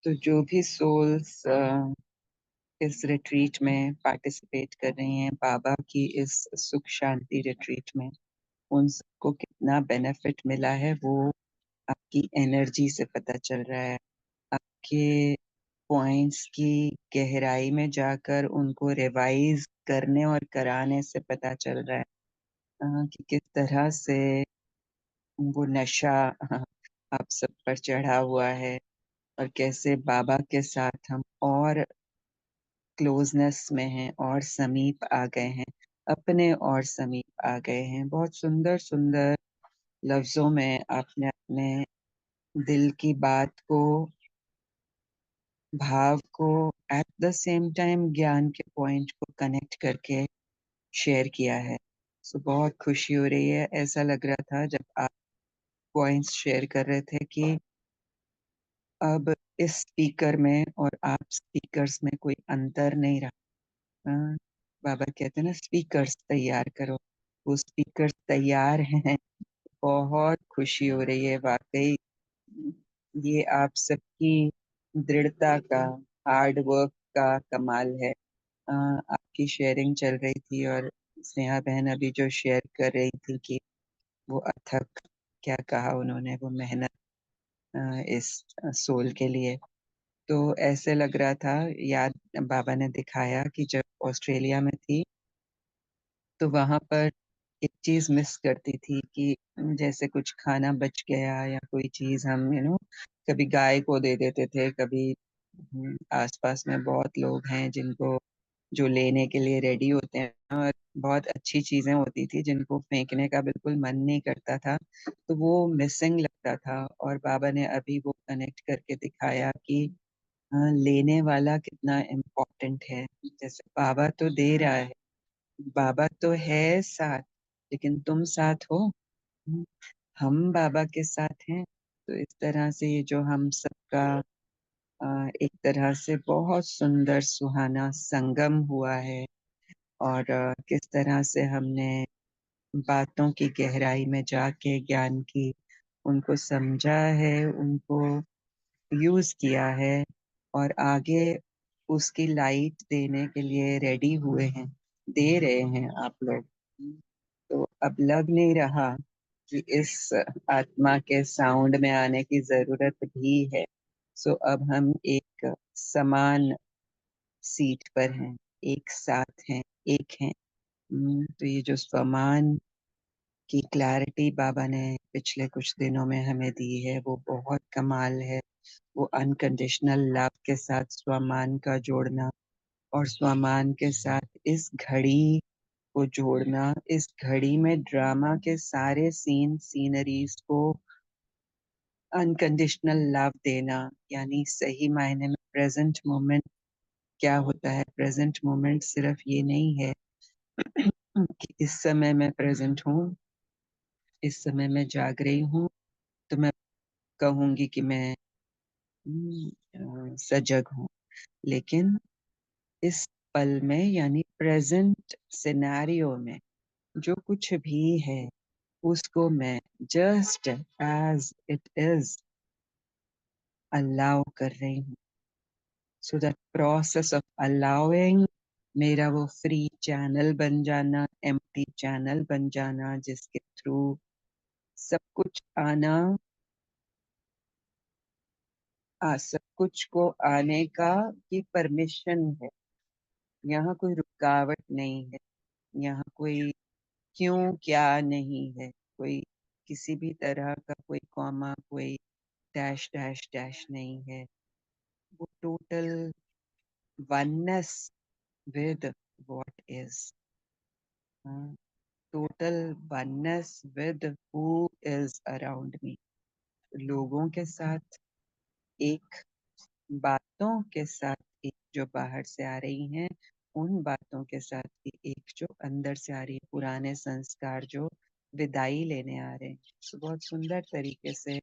तो जो भी सोल्स इस रिट्रीट में पार्टिसिपेट कर रही हैं बाबा की इस सुख शांति रिट्रीट में, उन सबको कितना बेनिफिट मिला है वो आपकी एनर्जी से पता चल रहा है। आपके पॉइंट्स की गहराई में जाकर उनको रिवाइज करने और कराने से पता चल रहा है कि किस तरह से वो नशा आप सब पर चढ़ा हुआ है, और कैसे बाबा के साथ हम और क्लोजनेस में हैं और समीप आ गए हैं, अपने और समीप आ गए हैं। बहुत सुंदर सुंदर लफ्जों में आपने अपने दिल की बात को, भाव को, एट द सेम टाइम ज्ञान के पॉइंट को कनेक्ट करके शेयर किया है। सो बहुत खुशी हो रही है। ऐसा लग रहा था जब आप पॉइंट्स शेयर कर रहे थे कि अब इस स्पीकर में और आप स्पीकर्स में कोई अंतर नहीं रहा। बाबा कहते हैं ना, स्पीकर्स तैयार करो, वो स्पीकर्स तैयार हैं। बहुत खुशी हो रही है वाकई। ये आप सबकी दृढ़ता का, हार्ड वर्क का कमाल है। आपकी शेयरिंग चल रही थी और स्नेहा बहन अभी जो शेयर कर रही थी कि वो अथक, क्या कहा उन्होंने, वो मेहनत इस सोल के लिए। तो ऐसे लग रहा था, याद बाबा ने दिखाया कि जब ऑस्ट्रेलिया में थी तो वहां पर एक चीज मिस करती थी कि जैसे कुछ खाना बच गया या कोई चीज हम कभी गाय को दे देते थे, कभी आसपास में बहुत लोग हैं जिनको, जो लेने के लिए रेडी होते हैं, और बहुत अच्छी चीजें होती थी जिनको फेंकने का बिल्कुल मन नहीं करता था, तो वो मिसिंग लगता था। और बाबा ने अभी वो कनेक्ट करके दिखाया कि लेने वाला कितना इम्पोर्टेंट है। जैसे बाबा तो दे रहा है, बाबा तो है साथ, लेकिन तुम साथ हो। हम्म, हम बाबा के साथ हैं। तो इस तरह से ये जो हम सबका एक तरह से बहुत सुंदर सुहाना संगम हुआ है, और किस तरह से हमने बातों की गहराई में जाके ज्ञान की उनको समझा है, उनको यूज किया है, और आगे उसकी लाइट देने के लिए रेडी हुए हैं, दे रहे हैं आप लोग। तो अब लग नहीं रहा कि इस आत्मा के साउंड में आने की जरूरत भी है। सो अब हम एक समान सीट पर हैं, एक साथ हैं, एक हैं। तो ये जो स्वमान की क्लैरिटी बाबा ने पिछले कुछ दिनों में हमें दी है वो बहुत कमाल है। वो अनकंडीशनल लव के साथ स्वमान का जोड़ना, और स्वमान के साथ इस घड़ी को जोड़ना, इस घड़ी में ड्रामा के सारे सीनरीज को अनकंडीशनल लव देना, यानी सही मायने में प्रेजेंट मोमेंट क्या होता है। प्रेजेंट मोमेंट सिर्फ ये नहीं है कि इस समय मैं प्रेजेंट हूँ, इस समय मैं जाग रही हूँ, तो मैं कहूंगी कि मैं सजग हूँ। लेकिन इस पल में, यानी प्रेजेंट सिनेरियो में, जो कुछ भी है उसको मैं just as it is allow कर रही हूँ। So that process of allowing मेरा वो फ्री चैनल बन जाना, एम्प्टी चैनल बन जाना, जिसके थ्रू सब कुछ आना, सब कुछ को आने का की परमिशन है। यहाँ कोई रुकावट नहीं है, यहाँ कोई क्यों क्या नहीं है, कोई किसी भी तरह का कोई कॉमा, कोई डैश डैश डैश नहीं है। वो total oneness with what is, total oneness with who is around me. लोगों के साथ एक, बातों के साथ एक जो बाहर से आ रही हैं, उन बातों के साथ भी एक जो अंदर से आ रही है, पुराने संस्कार जो विदाई लेने आ रहे हैं। तो बहुत सुंदर तरीके से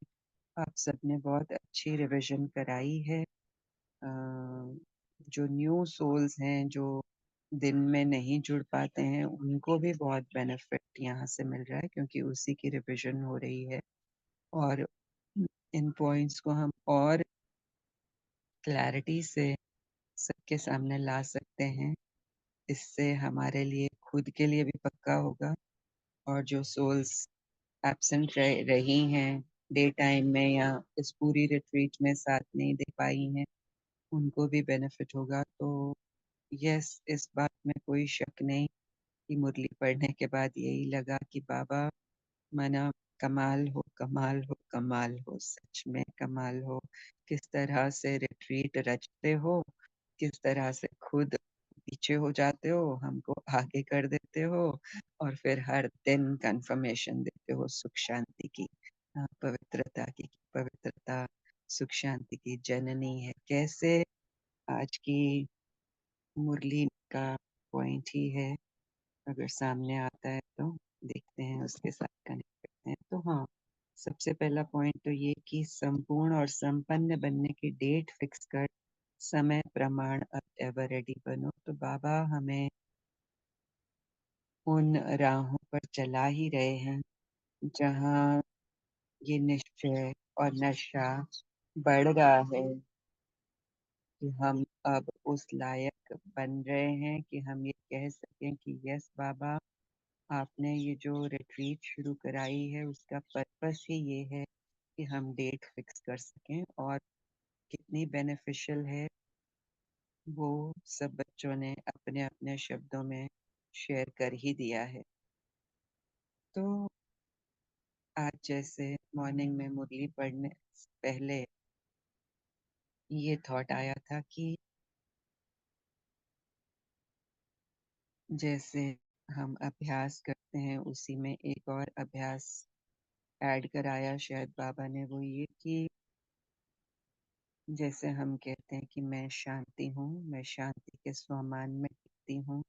आप सबने बहुत अच्छी रिवीजन कराई है। जो न्यू सोल्स हैं, जो दिन में नहीं जुड़ पाते हैं, उनको भी बहुत बेनिफिट यहाँ से मिल रहा है, क्योंकि उसी की रिवीजन हो रही है। और इन पॉइंट्स को हम और क्लैरिटी से सबके सामने ला सकते हैं। इससे हमारे लिए खुद के लिए भी पक्का होगा, और जो सोल्स एब्सेंट रही हैं डे टाइम में या इस पूरी रिट्रीट में साथ नहीं दे पाई हैं, उनको भी बेनिफिट होगा। तो यस, इस बात में कोई शक नहीं कि मुरली पढ़ने के बाद यही लगा कि बाबा मना, कमाल हो, कमाल हो, कमाल हो, सच में कमाल हो। किस तरह से रिट्रीट रचते हो, किस तरह से खुद पीछे हो जाते हो, हमको आगे कर देते हो, और फिर हर दिन कंफर्मेशन देते हो सुख शांति की, पवित्रता की। पवित्रता सुख शांति की जननी है। कैसे आज की मुरली का पॉइंट ही है, अगर सामने आता है तो देखते हैं, उसके साथ कनेक्ट करते हैं। तो हाँ, सबसे पहला पॉइंट तो ये कि संपूर्ण और संपन्न बनने की डेट फिक्स कर, समय प्रमाण अब एवर रेडी बनो। तो बाबा हमें उन राहों पर चला ही रहे हैं जहाँ ये निश्चय और नशा बढ़ रहा है कि हम अब उस लायक बन रहे हैं कि हम ये कह सकें कि यस बाबा, आपने ये जो रिट्रीट शुरू कराई है उसका पर्पस ही ये है कि हम डेट फिक्स कर सकें। और कितनी बेनिफिशियल है वो सब बच्चों ने अपने अपने शब्दों में शेयर कर ही दिया है। तो आज जैसे मॉर्निंग में मुरली पढ़ने से पहले ये थॉट आया था कि जैसे हम अभ्यास करते हैं उसी में एक और अभ्यास ऐड कराया शायद बाबा ने, वो ये कि जैसे हम कहते हैं कि मैं शांति हूँ, मैं शांति के स्वमान में टिकती हूँ,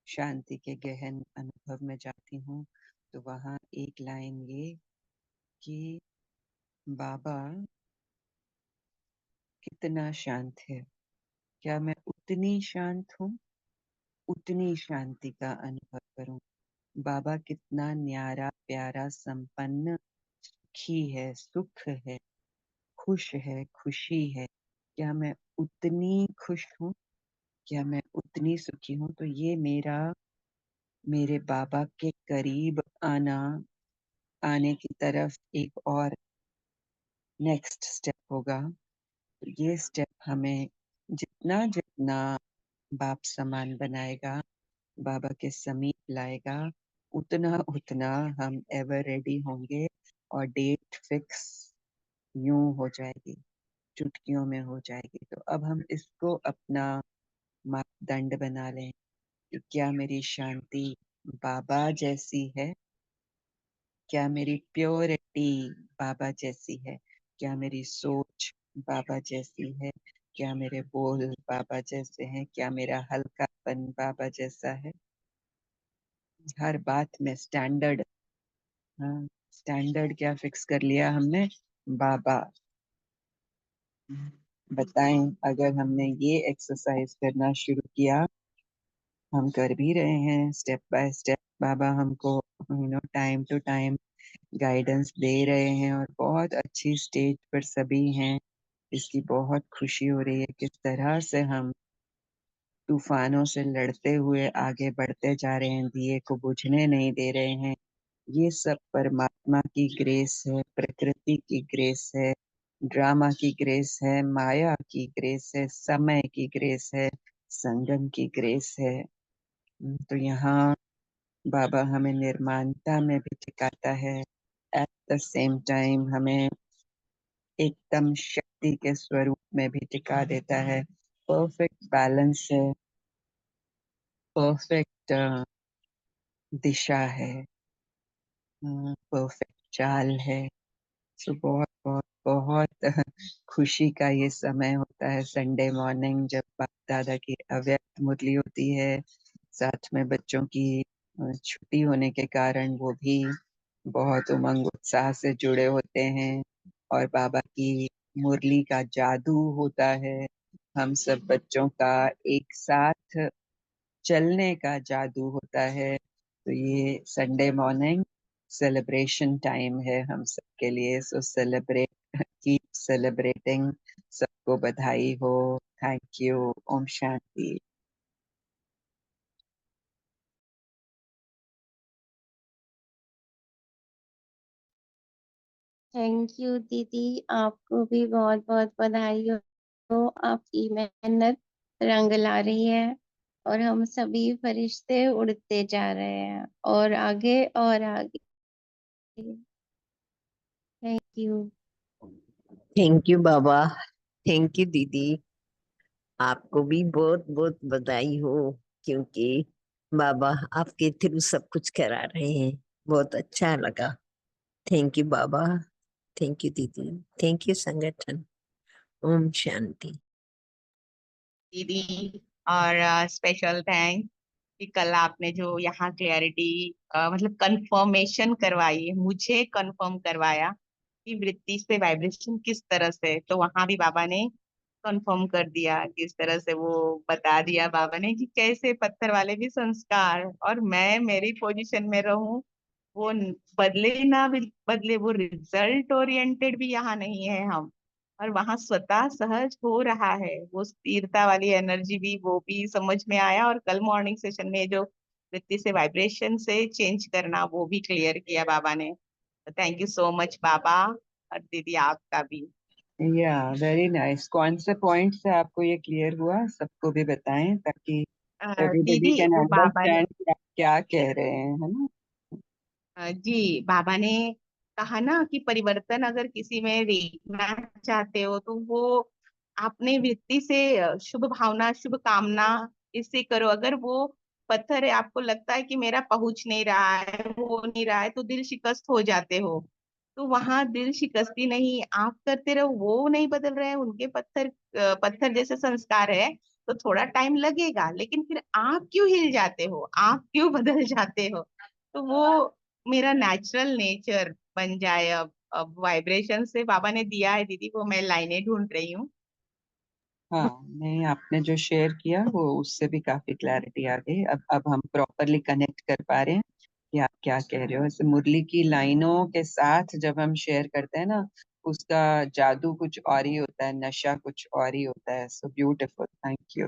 शांति के गहन अनुभव में जाती हूँ। तो वहाँ एक लाइन ये कि बाबा कितना शांत है, क्या मैं उतनी शांत हूँ, उतनी शांति का अनुभव करूं। बाबा कितना न्यारा प्यारा संपन्न सुखी है, सुख है, खुश है, खुशी है, क्या मैं उतनी खुश हूँ, क्या मैं उतनी सुखी हूँ। तो ये मेरे बाबा के करीब आने की तरफ एक और नेक्स्ट स्टेप होगा। तो ये स्टेप हमें जितना जितना बाप समान बनाएगा, बाबा के समीप लाएगा, उतना उतना हम एवर रेडी होंगे, और डेट फिक्स यूं हो जाएगी, चुटकियों में हो जाएगी। तो अब हम इसको अपना मापदंड बना लें कि क्या मेरी शांति बाबा जैसी है, क्या मेरी प्योरिटी बाबा जैसी है, क्या मेरी सोच बाबा जैसी है, क्या मेरे बोल बाबा जैसे हैं, क्या मेरा हल्कापन बाबा जैसा है। हर बात में स्टैंडर्ड, हाँ, स्टैंडर्ड क्या फिक्स कर लिया हमने, बाबा। बताएं, अगर हमने ये एक्सरसाइज करना शुरू किया, हम कर भी रहे हैं स्टेप बाय स्टेप, बाबा हमको टाइम टू टाइम गाइडेंस दे रहे हैं, और बहुत अच्छी स्टेज पर सभी हैं। इसकी बहुत खुशी हो रही है किस तरह से हम तूफानों से लड़ते हुए आगे बढ़ते जा रहे हैं, दिए को बुझने नहीं दे रहे हैं। ये सब परमात्मा की ग्रेस है, प्रकृति की ग्रेस है, ड्रामा की ग्रेस है, माया की ग्रेस है, समय की ग्रेस है, संगम की ग्रेस है। तो यहाँ बाबा हमें निर्माणता में भी टिकाता है, एट द सेम टाइम हमें एकदम शक्ति के स्वरूप में भी टिका देता है। परफेक्ट बैलेंस है, परफेक्ट दिशा है, परफेक्ट चाल है। सो बहुत बहुत बहुत खुशी का ये समय होता है संडे मॉर्निंग, जब बाप दादा की अव्यक्त मुरली होती है। साथ में बच्चों की छुट्टी होने के कारण वो भी बहुत उमंग उत्साह से जुड़े होते हैं, और बाबा की मुरली का जादू होता है, हम सब बच्चों का एक साथ चलने का जादू होता है। तो ये संडे मॉर्निंग सेलिब्रेशन टाइम है हम सबके लिए। सो सेलिब्रेट, कीप सेलिब्रेटिंग, सब आपको बधाई हो। Thank you. ओम शांति। थैंक यू दीदी, आपको भी बहुत बहुत बधाई हो। आपकी मेहनत रंग ला रही है और हम सभी फरिश्ते उड़ते जा रहे हैं और आगे और आगे। Thank you. Thank you Baba. Thank you दीदी। आपको भी बहुत बहुत बधाई हो, क्योंकि बाबा आपके थ्रू सब कुछ करा रहे हैं। बहुत अच्छा लगा। Thank you Baba. Thank you दीदी। थैंक यू संगठन। ओम शांति। दीदी और स्पेशल थैंक्स कि कल आपने जो यहाँ क्लैरिटी मतलब कंफर्मेशन करवाई, मुझे कंफर्म करवाया कि वृत्ति से वाइब्रेशन किस तरह से, तो वहां भी बाबा ने कंफर्म कर दिया किस तरह से, वो बता दिया बाबा ने कि कैसे पत्थर वाले भी संस्कार और मैं मेरी पोजीशन में रहूं, वो बदले ना भी बदले, वो रिजल्ट ओरिएंटेड भी यहाँ नहीं है हम, और वहां स्वतः सहज हो रहा है वो स्थिरता वाली एनर्जी भी, वो भी समझ में आया। और कल मॉर्निंग सेशन में जो वृत्ति से वाइब्रेशन से चेंज करना, वो भी क्लियर किया बाबा ने। थैंक यू सो मच बाबा, और दीदी आपका भी। या वेरी नाइस। कौन से पॉइंट से आपको ये क्लियर हुआ, सबको भी बताएं ताकि एवरीबडी दीदी कैन वो बाबा ने, अंडरस्टैंड कि आप क्या कह रहे हैं, है ना। जी बाबा ने कहा ना कि परिवर्तन अगर किसी में देखना चाहते हो तो वो अपने वृत्ति से शुभ भावना शुभ कामना इससे करो। अगर वो पत्थर है, आपको लगता है कि मेरा पहुंच नहीं रहा है, हो नहीं रहा है, तो दिल शिकस्त हो जाते हो। तो वहां दिल शिकस्ती नहीं, आप करते रहो, वो नहीं बदल रहे हैं, उनके पत्थर पत्थर जैसे संस्कार है, तो थोड़ा टाइम लगेगा, लेकिन फिर आप क्यों हिल जाते हो, आप क्यों बदल जाते हो। तो वो मेरा नेचुरल नेचर बन जाए। अब वाइब्रेशन से बाबा ने दिया है दीदी, वो मैं लाइनें ढूंढ रही हूँ। हाँ, नहीं, आपने जो शेयर किया वो उससे भी काफी क्लैरिटी आ गई। अब हम प्रॉपरली कनेक्ट कर पा रहे हैं कि आप क्या कह रहे हो। ऐसे मुरली की लाइनों के साथ जब हम शेयर करते हैं ना, उसका जादू कुछ और ही होता है, नशा कुछ और ही होता है। So beautiful. Thank you.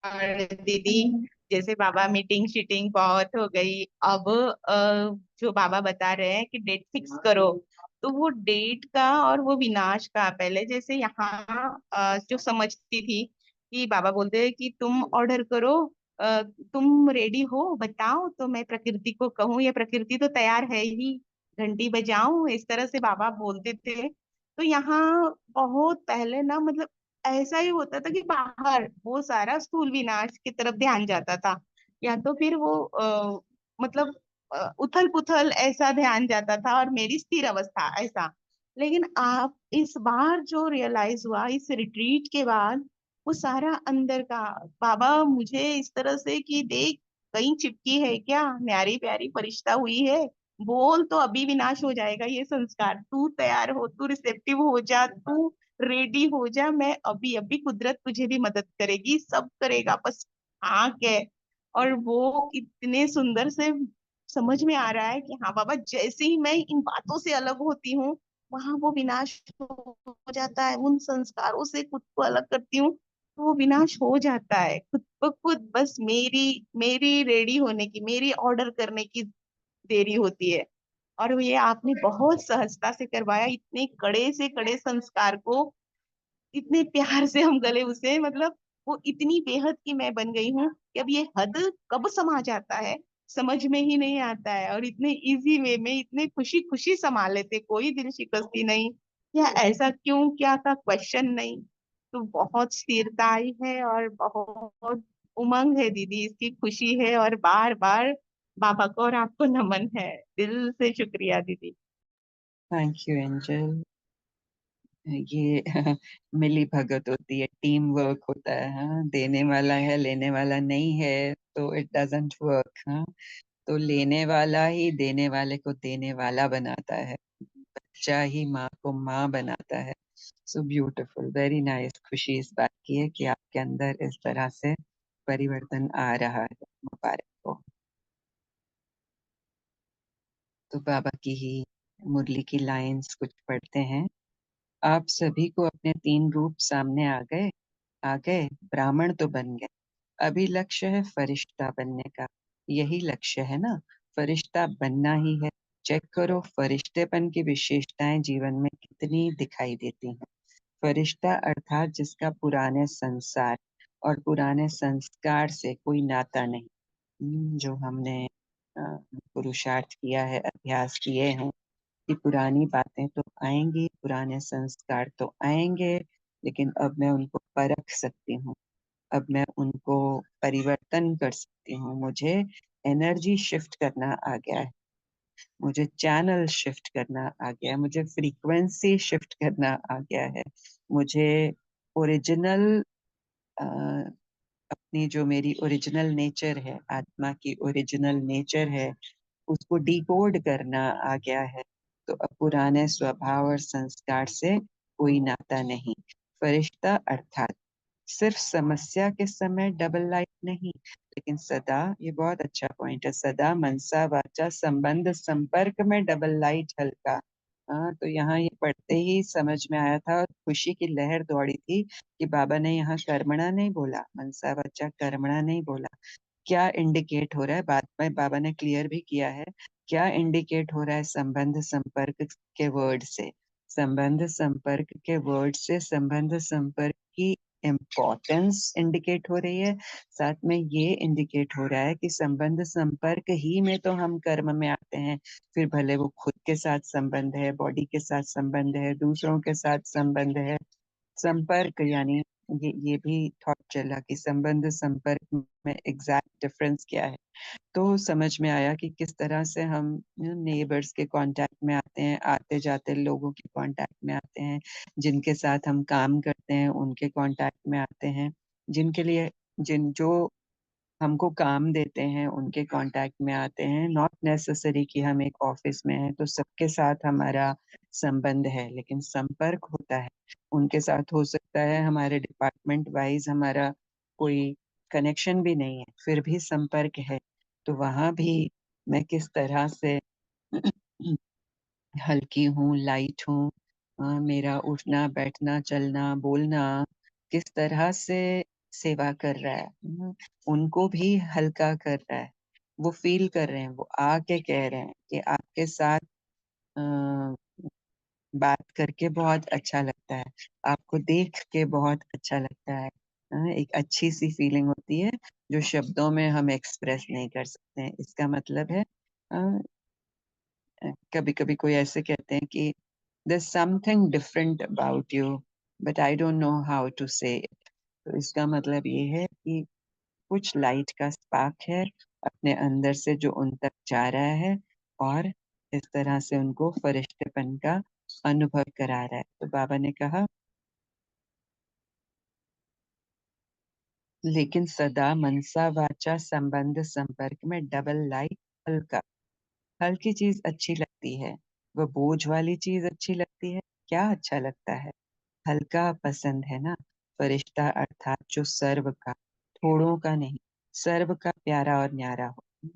और दीदी जैसे बाबा मीटिंग शीटिंग बहुत हो गई, अब जो बाबा बता रहे हैं कि डेट फिक्स करो, तो वो डेट का और वो विनाश का, पहले जैसे यहाँ जो समझती थी कि बाबा बोलते हैं कि तुम ऑर्डर करो, तुम रेडी हो बताओ तो मैं प्रकृति को कहूँ, या प्रकृति तो तैयार है ही, घंटी बजाऊं, इस तरह से बाबा बोलते थे। तो यहाँ बहुत पहले ना, मतलब ऐसा ही होता था कि बाहर वो सारा स्थूल विनाश की तरफ ध्यान जाता था, या तो फिर वो मतलब उथल पुथल ऐसा ध्यान जाता था, और मेरी स्थिर अवस्था ऐसा। लेकिन आप इस बार जो रियलाइज हुआ इस रिट्रीट के बाद, वो सारा अंदर का, बाबा मुझे इस तरह से कि देख, कहीं चिपकी है क्या, न्यारी प्यारी फरिश्ता हुई है, बोल तो अभी विनाश हो जाएगा ये संस्कार, तू तैयार हो, तू रिसेप्टिव हो जा, तू रेडी हो जा, मैं अभी अभी, कुदरत तुझे भी मदद करेगी, सब करेगा, बस हाँ के। और वो इतने सुंदर से समझ में आ रहा है कि हाँ बाबा, जैसे ही मैं इन बातों से अलग होती हूँ, वहां वो विनाश हो जाता है, उन संस्कारों से खुद को अलग करती हूँ तो वो विनाश हो जाता है खुद ब खुद, बस मेरी मेरी रेडी होने की, मेरी ऑर्डर करने की देरी होती है। और ये आपने बहुत सहजता से करवाया, इतने कड़े से कड़े संस्कार को इतने प्यार से हम गले उसे, मतलब वो इतनी बेहद की मैं बन गई हूँ कि अब ये हद कब समा जाता है समझ में ही नहीं आता है, और इतने इजी वे में इतने खुशी खुशी संभाल लेते, कोई दिल शिकस्ती नहीं, या ऐसा क्यों क्या का क्वेश्चन नहीं। तो बहुत स्थिरता आई है और बहुत उमंग है दीदी, इसकी खुशी है, और बार बार बाबा को और आपको नमन है, दिल से शुक्रिया दीदी। Thank you angel. ये मिली भगत होती है, टीम वर्क होता है। हाँ, देने वाला है, लेने वाला नहीं है, तो इट डजंट वर्क। हाँ, तो लेने वाला ही देने वाले को देने वाला बनाता है। बच्चा ही माँ को माँ बनाता है। So beautiful, very nice. खुशी इस बात की है कि आपके अंदर इस तरह से परिवर्तन आ रहा है। मुबारक हो। तो बाबा की ही मुरली की लाइंस कुछ पढ़ते हैं। आप सभी को अपने 3 रूप सामने आ गए, ब्राह्मण तो बन गए। अभी लक्ष्य है फरिश्ता बनने का। यही लक्ष्य है ना, फरिश्ता बनना ही है। चेक करो फरिश्तेपन की विशेषताएं जीवन में कितनी दिखाई देती हैं। फरिश्ता अर्थात जिसका पुराने संसार और पुराने संस्कार से कोई नाता नहीं। जो हमने अ, पुरुषार्थ किया है, अभ्यास किए हैं कि पुरानी बातें तो आएंगी, पुराने संस्कार तो आएंगे, लेकिन अब मैं उनको परख सकती हूँ। अब मैं उनको परिवर्तन कर सकती हूँ। मुझे एनर्जी शिफ्ट करना आ गया है, मुझे चैनल शिफ्ट करना आ गया है, मुझे फ्रीक्वेंसी शिफ्ट करना आ गया है। मुझे ओरिजिनल अपनी जो मेरी ओरिजिनल नेचर है, आत्मा की ओरिजिनल नेचर है, उसको डिकोड करना आ गया है। तो अब पुराने स्वभाव और संस्कार से कोई नाता नहीं। फरिश्ता अर्थात सिर्फ समस्या के समय डबल लाइट नहीं, लेकिन सदा, ये बहुत अच्छा पॉइंट है, सदा मनसा वाचा संबंध संपर्क में डबल लाइट हल्का। हाँ, तो यहाँ ये पढ़ते ही समझ में आया था और खुशी की लहर दौड़ी थी कि बाबा ने यहाँ कर्मणा नहीं बोला, मनसा वाचा कर्मणा नहीं बोला। क्या इंडिकेट हो रहा है, बाद में बाबा ने क्लियर भी किया है। क्या इंडिकेट हो रहा है संबंध संपर्क के वर्ड से? संबंध संपर्क के वर्ड से संबंध संपर्क की इम्पोर्टेंस इंडिकेट हो रही है। साथ में ये इंडिकेट हो रहा है कि संबंध संपर्क ही में तो हम कर्म में आते हैं। फिर भले वो खुद के साथ संबंध है, बॉडी के साथ संबंध है, दूसरों के साथ संबंध है। संपर्क यानी ये भी थॉट चला कि संबंध संपर्क में एग्जैक्ट डिफरेंस क्या है। तो समझ में आया कि किस तरह से हम नेबर्स के कांटेक्ट में आते हैं, आते जाते लोगों के कांटेक्ट में आते हैं, जिनके साथ हम काम करते हैं उनके कांटेक्ट में आते हैं, जिनके लिए जो हमको काम देते हैं उनके कांटेक्ट में आते हैं। नॉट नेसेसरी कि हम एक ऑफिस में हैं तो सबके साथ हमारा संबंध है, लेकिन संपर्क होता है। उनके साथ हो सकता है हमारे डिपार्टमेंट वाइज हमारा कोई कनेक्शन भी नहीं है, फिर भी संपर्क है। तो वहां भी मैं किस तरह से हल्की हूँ, लाइट हूँ, मेरा उठना बैठना चलना बोलना किस तरह से सेवा कर रहा है, उनको भी हल्का कर रहा है। वो फील कर रहे हैं, वो आके कह रहे हैं कि आपके साथ अ, बात करके बहुत अच्छा लगता है, आपको देख के बहुत अच्छा लगता है। एक अच्छी सी फीलिंग होती है जो शब्दों में हम एक्सप्रेस नहीं कर सकते हैं। इसका मतलब है कभी कभी कोई ऐसे कहते हैं कि there's something different about you but I don't know how to say it। तो इसका मतलब ये है कि कुछ लाइट का स्पार्क है अपने अंदर से जो उन तक जा रहा है और इस तरह से उनको फरिश्तेपन का अनुभव करा रहा है। तो बाबा ने कहा लेकिन सदा मनसा वाचा संबंध संपर्क में डबल लाइट हल्का। हल्की चीज अच्छी लगती है, वो बोझ वाली चीज अच्छी लगती है। क्या अच्छा लगता है? हल्का पसंद है ना। फरिश्ता अर्थात जो सर्व का, थोड़ों का नहीं, सर्व का प्यारा और न्यारा हो।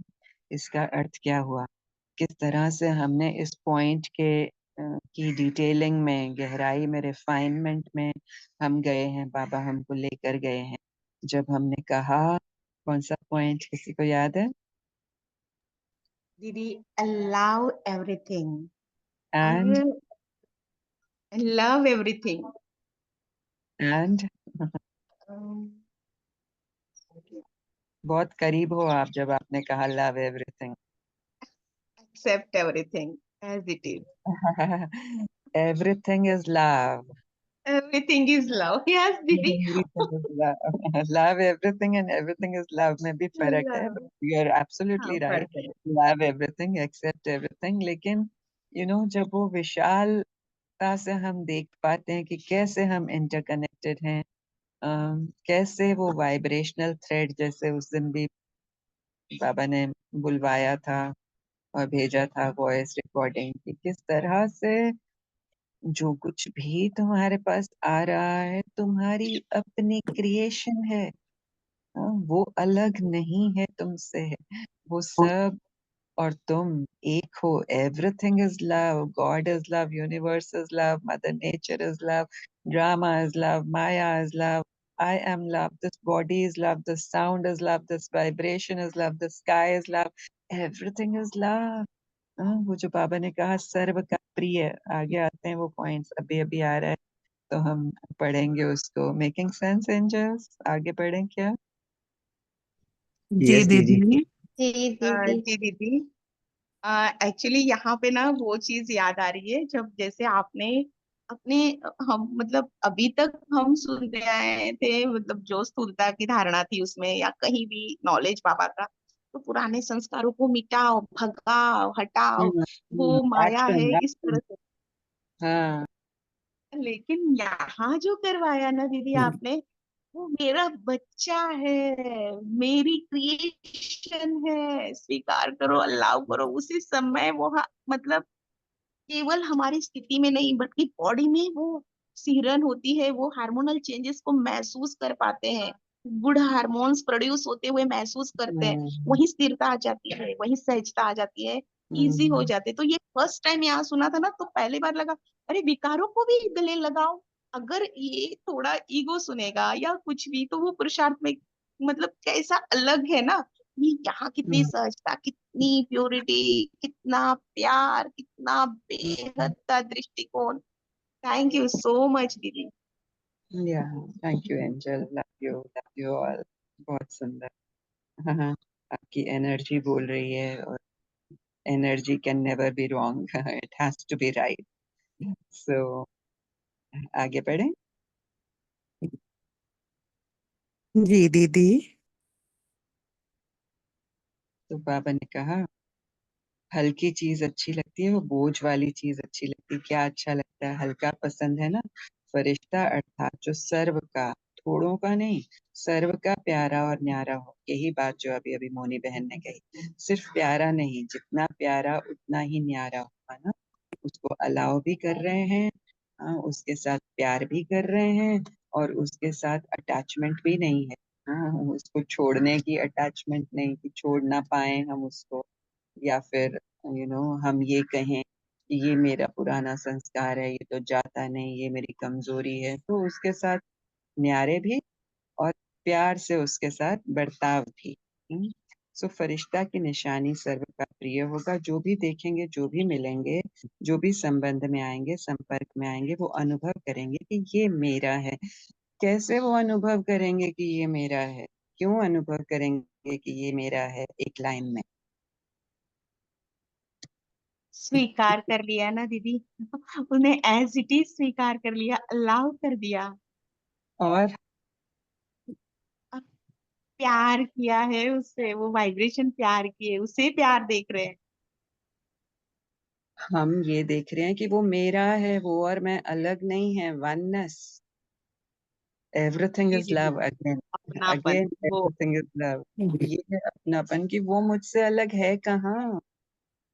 इसका अर्थ क्या हुआ? किस तरह से हमने इस पॉइंट की डिटेलिंग में, गहराई में, रिफाइनमेंट में हम गए हैं, बाबा हमको लेकर गए हैं। जब हमने कहा, कौन सा पॉइंट किसी को याद है? दीदी, allow everything and and love everything. And Um, बहुत करीब हो आप जब आपने कहा love everything. accept everything as it is. Everything is love. Everything is love. Yes, दीदी. Everything is love. Love everything and everything is love में भी फर्क है, but Love. you are हाँ, absolutely right. फर्क है. Love everything, accept everything। लेकिन जब वो विशालता से हम देख पाते हैं कि कैसे हम इंटरकनेक्टेड हैं, कैसे वो वाइब्रेशनल थ्रेड, जैसे उस दिन भी बाबा ने बुलवाया था और भेजा था वॉइस रिकॉर्डिंग की, किस तरह से जो कुछ भी तुम्हारे पास आ रहा है तुम्हारी अपनी क्रिएशन है। वो अलग नहीं है तुमसे, वो सब और तुम एक हो। Everything is love, God is love, universe is love, mother nature is love, drama is love, Maya is love, I am love, this body is love, this sound is love, this vibration is love, the sky is love, everything is love. वो जो बाबा ने कहा सर्व का प्रिय, आगे आते हैं वो पॉइंट्स, अभी अभी आ रहा है तो हम पढ़ेंगे उसको। Making sense angels? आगे पढ़ें क्या? जी यस दीदी। दीदी। जी दीदी। जी दीदी, एक्चुअली यहाँ पे ना वो चीज याद आ रही है, जब जैसे आपने अपने, हम मतलब अभी तक हम सुनते आए थे, मतलब जो स्थूलता की धारणा थी उसमें या कहीं भी नॉलेज बाबा का, तो पुराने संस्कारों को मिटाओ, भगाओ, हटाओ, वो माया है, एक्शन इस तरह से। हाँ। लेकिन यहाँ जो करवाया ना दीदी आपने, वो मेरा बच्चा है, मेरी क्रिएशन है, स्वीकार करो, अल्लाह करो। उसी समय वो मतलब केवल हमारी स्थिति में नहीं बल्कि बॉडी में वो सिहरन होती है, वो हार्मोनल चेंजेस को महसूस कर पाते हैं, गुड हार्मोन्स प्रोड्यूस होते हुए महसूस करते हैं, हम्म, वही स्थिरता आ जाती है, वही सहजता आ जाती है, इजी हो जाते। तो ये फर्स्ट टाइम यहाँ सुना था ना, तो पहले बार लगा अरे विकारों को भी गले लगाओ। अगर ये थोड़ा ईगो सुनेगा या कुछ भी, तो वो पुरुषार्थ में मतलब कैसा अलग है ना। ये यहाँ कितनी हम्म, सहजता, कितनी प्योरिटी, कितना प्यार, कितना बेहद का दृष्टिकोण। थैंक यू सो मच दीदी। या thank you angel, love you all. बहुत सुंदर। हाँ हाँ, आपकी एनर्जी बोल रही है, और energy can never be wrong, it has to be right. So आगे बढ़ें। जी दीदी। तो बाबा ने कहा हल्की चीज अच्छी लगती है, वो बोझ वाली चीज अच्छी लगती है। क्या अच्छा लगता है? हल्का पसंद है ना। फरिश्ता अर्थात जो सर्व का, थोड़ों का नहीं, सर्व का प्यारा और न्यारा हो। यही बात जो अभी अभी मोनी बहन ने कही, सिर्फ प्यारा नहीं, जितना प्यारा उतना ही न्यारा होगा ना। उसको अलाउ भी कर रहे हैं, उसके साथ प्यार भी कर रहे हैं, और उसके साथ अटैचमेंट भी नहीं है। उसको छोड़ने की अटैचमेंट नहीं, कि छोड़ ना पाए हम उसको, या फिर हम ये कहें कि ये मेरा पुराना संस्कार है, ये तो जाता नहीं, ये मेरी कमजोरी है। तो उसके साथ न्यारे भी, और प्यार से उसके साथ बर्ताव भी। सो फरिश्ता की निशानी सर्व का प्रिय होगा। जो भी देखेंगे, जो भी मिलेंगे, जो भी संबंध में आएंगे, संपर्क में आएंगे, वो अनुभव करेंगे कि ये मेरा है। कैसे वो अनुभव करेंगे कि ये मेरा है? क्यों अनुभव करेंगे कि ये मेरा है? एक लाइन में। स्वीकार कर लिया ना दीदी। उन्हें एज इट इज स्वीकार कर लिया, अलाउ कर दिया। और अब प्यार किया है उससे, वो वाइब्रेशन प्यार की है, उसे प्यार देख रहे हैं। हम ये देख रहे हैं कि वो मेरा है, वो और मैं अलग नहीं है। वननेस, एवरीथिंग जी इज दीदी, लव। अगेन अपनापन अगेन वो। Everything is love. ये है अपनापन, कि वो मुझसे अलग है कहाँ।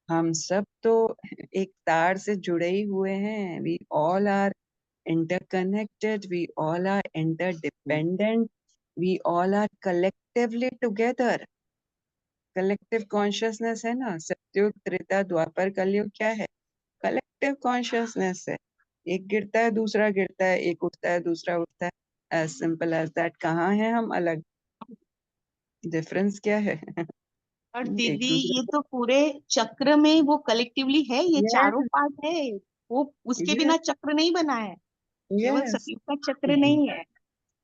हम सब तो एक तार से जुड़े ही हुए हैं। We all are interconnected, we all are interdependent, we all are collectively together। Collective consciousness है ना। सतयुग, त्रेता, द्वापर, कलयुग क्या है? कलेक्टिव कॉन्शियसनेस है। एक गिरता है, दूसरा गिरता है, एक उठता है, दूसरा उठता है। As simple as that. कहाँ है हम अलग? डिफरेंस क्या है? और एक दीदी दूसरे ये को। तो पूरे चक्र में वो कलेक्टिवली है, ये चारों यस, पार्ट है। वो उसके यस, बिना चक्र नहीं बना है, केवल यस। सतयुग का चक्र नहीं है।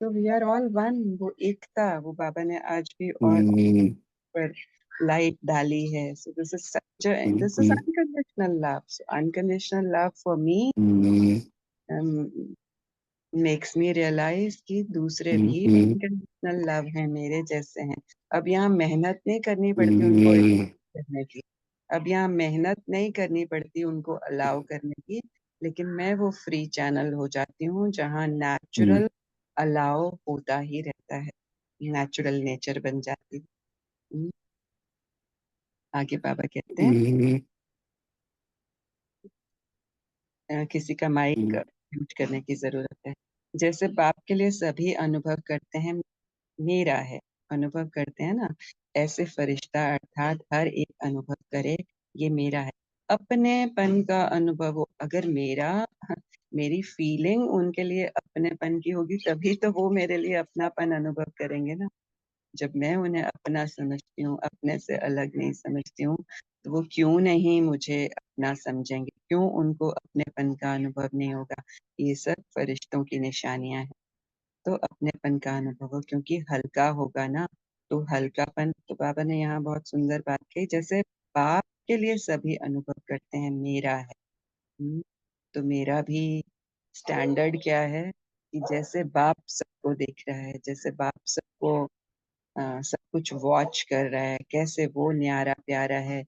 तो वी आर ऑल वन। वो एकता, वो बाबा ने आज भी और हम्म, पर लाइट डाली है। So this is unconditional love. So unconditional love for me makes me realise कि दूसरे भी अनकंडीशनल लव हैं, मेरे जैसे हैं। अब यहाँ मेहनत नहीं करनी पड़ती उनको करने की। अब यहाँ मेहनत नहीं करनी पड़ती उनको अलाउ करने की। लेकिन मैं वो फ्री चैनल हो जाती हूँ जहाँ नेचुरल अलाउ होता ही रहता है, नेचुरल नेचर बन जाती है। आगे बाबा कहते हैं, किसी का माइक म्यूट करने की जरूरत है। जैसे बाप के लिए सभी अनुभव करते हैं, मेरा है, अनुभव करते हैं ना। ऐसे फरिश्ता अर्थात हर एक अनुभव करे ये मेरा है। अपनेपन का अनुभव हो, अगर मेरी फीलिंग उनके लिए अपनेपन की होगी तभी तो वो मेरे लिए अपनापन अनुभव करेंगे ना। जब मैं उन्हें अपना समझती हूँ, अपने से अलग नहीं समझती हूँ, तो वो क्यों नहीं मुझे अपना समझेंगे, क्यों उनको अपनेपन का अनुभव नहीं होगा। ये सब फरिश्तों की निशानियां हैं। तो अपनेपन का अनुभव हो, क्योंकि हल्का होगा ना, तो हल्कापन, तो बाबा ने यहाँ बहुत सुंदर बात कही, जैसे बाप के लिए सभी अनुभव करते हैं मेरा है। तो मेरा भी स्टैंडर्ड क्या है कि जैसे बाप सबको देख रहा है, जैसे बाप सबको सब कुछ वॉच कर रहा है, कैसे वो न्यारा प्यारा है,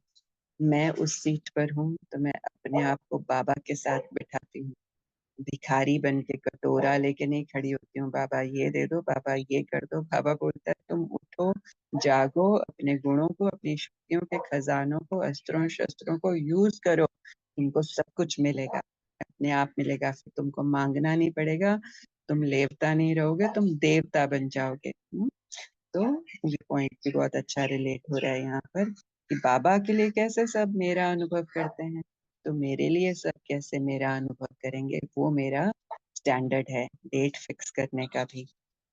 मैं उस सीट पर हूँ तो मैं अपने आप को बाबा के साथ बिठाती हूँ। भिखारी बन के कटोरा लेके नहीं खड़ी होती हूँ, बाबा ये दे दो, बाबा ये कर दो। बाबा बोलता है तुम उठो, जागो, अपने गुणों को, अपनी शक्तियों के खजानों को, अस्त्रों शस्त्रों को यूज करो, तुमको सब कुछ मिलेगा, अपने आप मिलेगा। फिर तुमको मांगना नहीं पड़ेगा, तुम लेवता नहीं रहोगे, तुम देवता बन जाओगे। तो मुझे पॉइंट भी बहुत अच्छा रिलेट हो रहा है यहाँ पर कि बाबा के लिए कैसे सब मेरा अनुभव करते हैं, तो मेरे लिए सब कैसे मेरा अनुभव करेंगे, वो मेरा स्टैंडर्ड है डेट फिक्स करने का भी।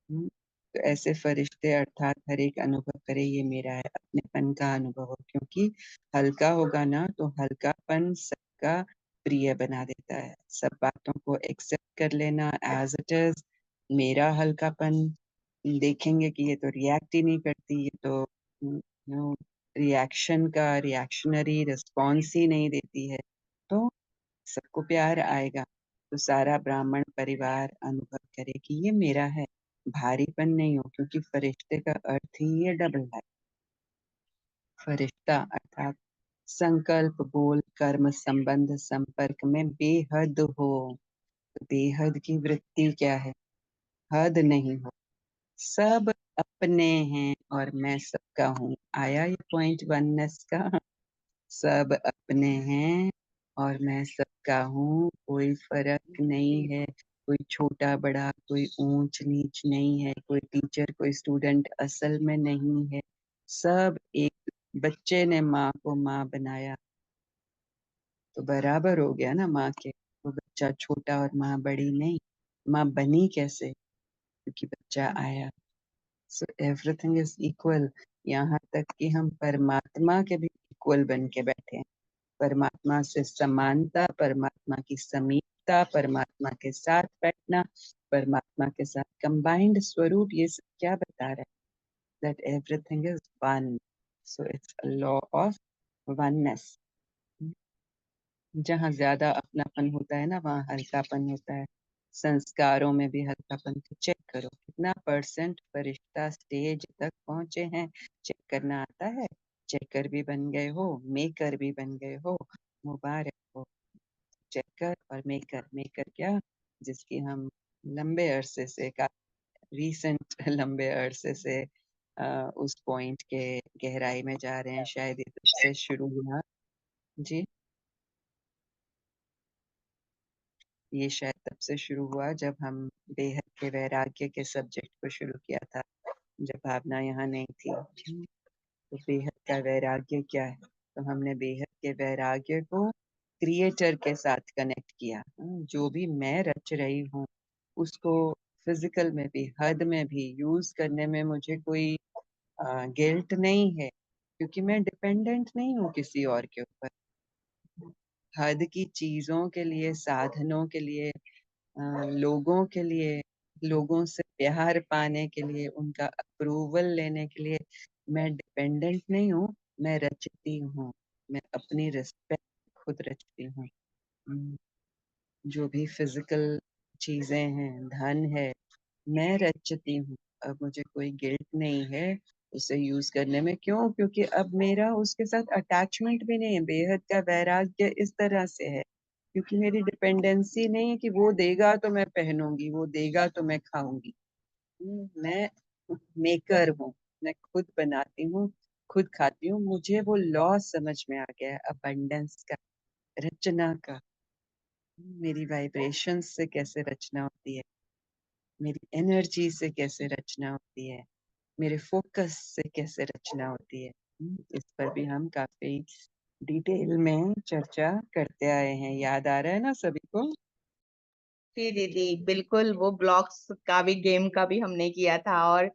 तो ऐसे फरिश्ते अर्थात हर एक अनुभव करे ये मेरा है, अपनेपन का अनुभव हो, क्योंकि हल्का होगा ना तो हल्कापन सबका प्रिय बना देता है। सब बातों को एक्सेप्ट कर लेना एज इट इज। मेरा हल्कापन देखेंगे कि ये तो रिएक्ट ही नहीं करती, ये तो रिएक्शन का रिएक्शनरी रिस्पॉन्स ही नहीं देती है, तो सबको प्यार आएगा। तो सारा ब्राह्मण परिवार अनुभव करे कि ये मेरा है, भारीपन नहीं हो, क्योंकि फरिश्ते का अर्थ ही ये डबल है। फरिश्ता अर्थात संकल्प, बोल, कर्म, संबंध, संपर्क में बेहद हो। तो बेहद की वृत्ति क्या है? हद नहीं हो, सब अपने हैं और मैं सबका हूँ। आया ये पॉइंट वननेस का? सब अपने हैं और मैं सबका हूँ, कोई फर्क नहीं है, कोई छोटा बड़ा, कोई ऊंच नीच नहीं है, कोई टीचर कोई स्टूडेंट असल में नहीं है। सब एक, बच्चे ने माँ को माँ बनाया तो बराबर हो गया ना माँ के। वो बच्चा छोटा और माँ बड़ी नहीं, माँ बनी कैसे? क्योंकि बच्चा आया। So everything is equal. यहाँ तक कि हम परमात्मा के भी इक्वल बन के बैठे हैं। परमात्मा से समानता, परमात्मा की समीपता, परमात्मा के साथ बैठना, परमात्मा के साथ कंबाइंड स्वरूप, ये सब क्या बता रहा है? That everything is one. So it's a law of oneness. जहाँ ज्यादा अपनापन होता है ना, वहाँ हल्कापन होता है। संस्कारों में भी हल्कापन। तो चेक करो कितना परसेंट फरिश्ता स्टेज तक पहुंचे हैं। चेक करना आता है? चेकर भी बन गए हो, मेकर भी बन गए हो, मुबारक हो। चेकर और मेकर, मेकर क्या, जिसकी हम लंबे अरसे से का रीसेंट लंबे अरसे से उस पॉइंट के गहराई में जा रहे हैं। शायद ये तब से शुरू हुआ। जी, ये शायद तब से शुरू हुआ जब हम बेहद के वैराग्य के सब्जेक्ट को शुरू किया था, जब भावना यहाँ नहीं थी। तो बेहद का वैराग्य क्या है? तो हमने बेहद के वैराग्य को क्रिएटर के साथ कनेक्ट किया। जो भी मैं रच रही हूँ उसको फिजिकल में भी, हद में भी यूज करने में मुझे कोई गिल्ट नहीं है, क्योंकि मैं डिपेंडेंट नहीं हूँ किसी और के ऊपर। हद की चीजों के लिए, साधनों के लिए, लोगों के लिए, लोगों से प्यार पाने के लिए, उनका अप्रूवल लेने के लिए मैं डिपेंडेंट नहीं हूँ, मैं रचती हूँ। मैं अपनी रिस्पेक्ट खुद रचती हूँ। हम्म, जो भी फिजिकल चीजें हैं, धन है, मैं रचती हूँ। अब मुझे कोई गिल्ट नहीं है उसे यूज करने में। क्यों? क्योंकि अब मेरा उसके साथ अटैचमेंट भी नहीं है। बेहद का वैराग्य इस तरह से है क्योंकि मेरी डिपेंडेंसी नहीं है कि वो देगा तो मैं पहनूंगी, वो देगा तो मैं खाऊंगी। मैं मेकर हूँ, मैं खुद बनाती हूँ, खुद खाती हूँ। मुझे वो लॉ समझ में आ गया है अबंडेंस का, रचना का। मेरी वाइब्रेशन से कैसे रचना होती है, मेरी एनर्जी से कैसे रचना होती है, मेरे फोकस से कैसे रचना होती है। इस पर भी हम काफी डिटेल में चर्चा करते आए हैं। याद आ रहा है ना सभी को? जी दीदी, बिल्कुल। वो ब्लॉक्स का भी, गेम का भी हमने किया था। और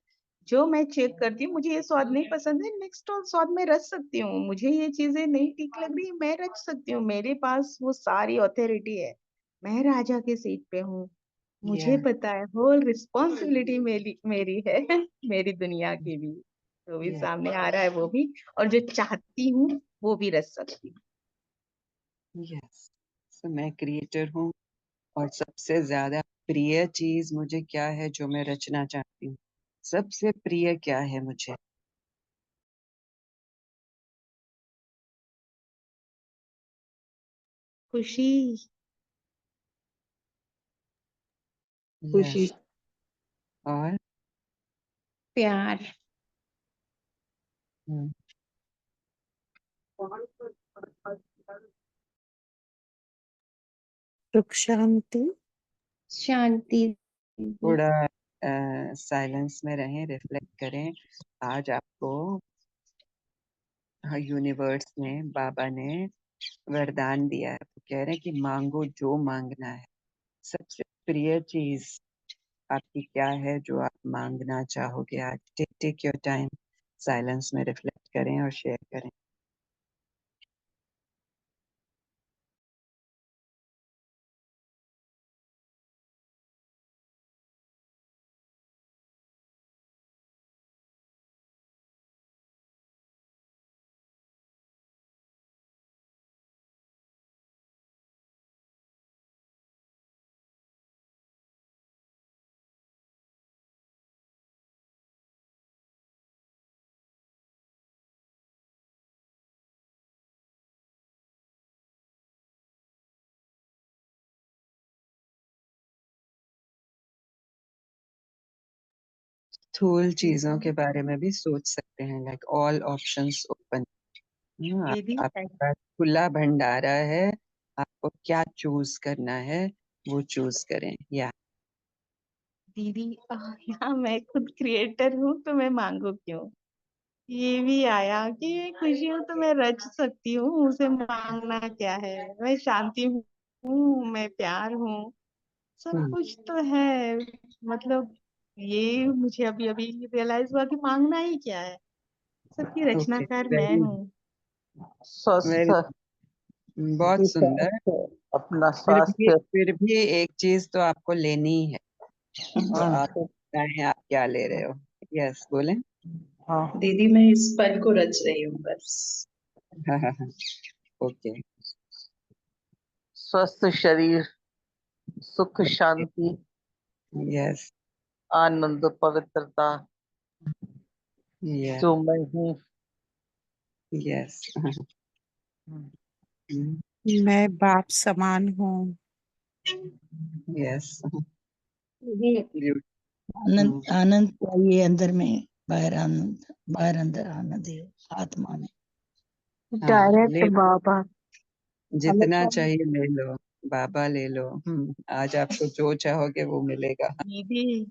जो मैं चेक करती हूँ, मुझे ये स्वाद नहीं पसंद है, नेक्स्ट और स्वाद में रच सकती हूँ। मुझे ये चीजें नहीं ठीक लग रही, मैं रच सकती हूँ। मेरे पास वो सारी ऑथोरिटी है। मैं राजा के सीट पे हूँ। मुझे या पता है, होल रिस्पॉन्सिबिलिटी मेरी मेरी है। मेरी दुनिया की भी, जो भी या सामने आ रहा है वो भी, और जो चाहती हूँ वो भी रच सकती हूँ। यस। सो मैं क्रिएटर हूँ, और सबसे ज्यादा प्रिय चीज मुझे क्या है जो मैं रचना चाहती हूँ? सबसे प्रिय क्या है मुझे? खुशी। यस। और प्यार। हम्म, सुख शांति। शांति। थोड़ा साइलेंस में रहें, रिफ्लेक्ट करें। आज आपको यूनिवर्स ने, बाबा ने वरदान दिया है। वो कह रहे हैं कि मांगो जो मांगना है। सबसे प्रिय चीज आपकी क्या है जो आप मांगना चाहोगे आज? टेक योर टाइम, साइलेंस में रिफ्लेक्ट करें और शेयर करें। स्थूल चीजों के बारे में भी सोच सकते हैं, लाइक ऑल ऑप्शंस ओपन। दीदी, आपके पास खुला भंडारा है। आपको क्या चूज करना है वो चूज करें। या दीदी, यहाँ मैं खुद क्रिएटर हूँ तो मैं मांगू क्यों? ये भी आया कि ये खुशी हूँ तो मैं रच सकती हूँ, उसे मांगना क्या है? मैं शांति हूँ, मैं प्यार हूँ, सब हम्म, कुछ तो है। मतलब ये मुझे अभी अभी रियलाइज हुआ कि मांगना ही क्या है। सबकी ओके, रचनाकार मैं वेरी हूँ। वेरी, स्वास्थ्य बहुत सुंदर। स्वास्थ्य, अपना स्वास्थ्य। फिर भी एक चीज तो आपको लेनी ही है। तो हाँ आप बताएं आप क्या ले रहे हो? यस, बोलें। हाँ। दीदी, मैं इस पल को रच रही हूँ बस। हाँ हाँ हाँ, ओके। स्वस्थ शरीर, सुख शांति, यस। आनंद, पवित्रता, यस। जो मैं हूँ। यस। मैं बाप समान हूँ। यस। दीदी, आनंद आनंद चाहिए अंदर में, बाहर आनंद, बाहर अंदर आनंद है आत्मा में। हाँ, डायरेक्ट ले, बाबा। हमें जितना तो चाहिए ले लो। बाबा ले लो। आज आपको जो चाहोगे वो मिलेगा। दीदी,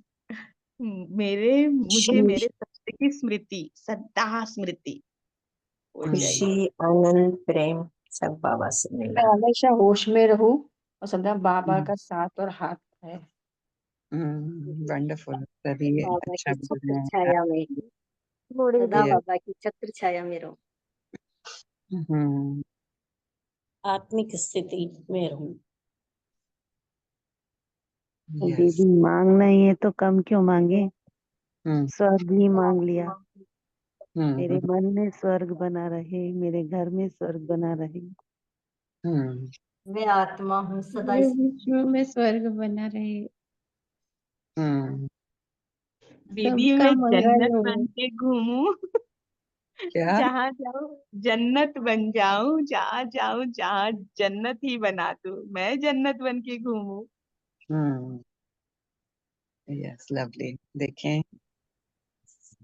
मुझे खुशी, मेरे सत्य की स्मृति, सदा स्मृति हो खुशी, चाहिए। आनंद, प्रेम सब बाबा से मैं मिला। हमेशा होश में रहूं और सदा बाबा का साथ और हाथ है। वंडरफुल। तभी बाबा अच्छा की बोल छत्र रहे हैं आप। छाया में, सदा ये बाबा की छत्र छाया में रहूं, हम्म। आत्मिक स्थिति में रहूं। यस। दीदी मांगना ही है तो कम क्यों मांगे? हम्म। स्वर्ग ही मांग लिया। मेरे हम्म। मन में स्वर्ग बना रहे, मेरे घर में स्वर्ग बना रहे। हम्म। मैं आत्मा हूँ सदा पूरे विश्व में स्वर्ग बना रहे, हम्म। दीदी, सबका मैं मंगल जन्नत हो। बन के घूमूं। क्या? जहाँ जाऊं जन्नत बन जाऊं, जहाँ जाऊं जहाँ जन्नत ही बना दूं, मैं जन्नत बन के घूमूं। हम्म। Yes, lovely. देखें।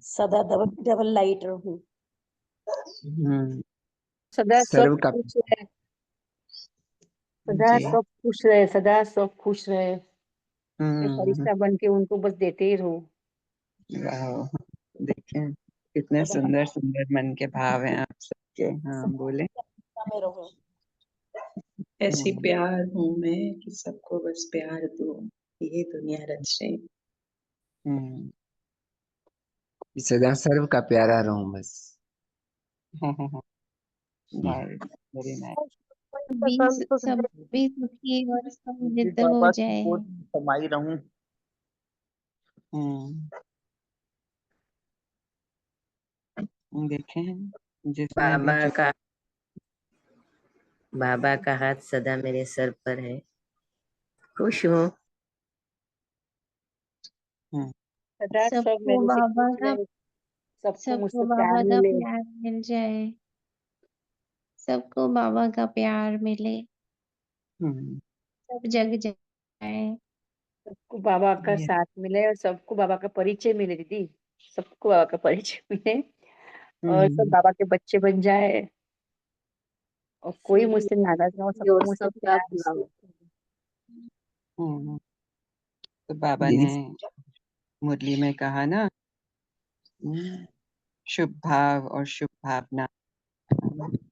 सदा डबल डबल लाइट रहूं, हम्म। सदा सब सर्व का। खुश रहे, सदा जी। सब खुश रहे, सदा सब खुश रहे। मैं हम्म। फरिश्ता बन के उनको बस देते ही रहूं। वाह। देखें कितने सुंदर सुंदर मन के भाव हैं आप सबके। हाँ बोले। में रहूं। ऐसी हम्म, प्यार हूं मैं कि सबको बस प्यार दो, ये दुनिया रचे। हम्म, सदा सर्व का प्यारा रहूं बस। Very nice. सभी सुखी और क्योंकि समृद्ध हो बाबा की जाए। गोद में समाई रहूं। देखें जिसने भी बाबा जो का बाबा का हाथ सदा मेरे सर पर है। खुश हूँ। हम्म, सदा सब सबको मेरे से बाबा खुश का रहे, सबको सबको मुझसे बाबा प्यार का मिले, प्यार मिल जाए। सबको बाबा का प्यार मिले। हम्म, सब जग जाए। सबको बाबा का ये साथ मिले और सबको बाबा का परिचय मिले दीदी। सबको बाबा का परिचय मिले और सब हम्म, बाबा के बच्चे बन जाए और कोई मुझसे नाराज ना हो, और सबको मुझसे सबका प्यार से। हम्म, तो बाबा ने दीदी मुरली में कहा ना, शुभ भाव और शुभ भावना,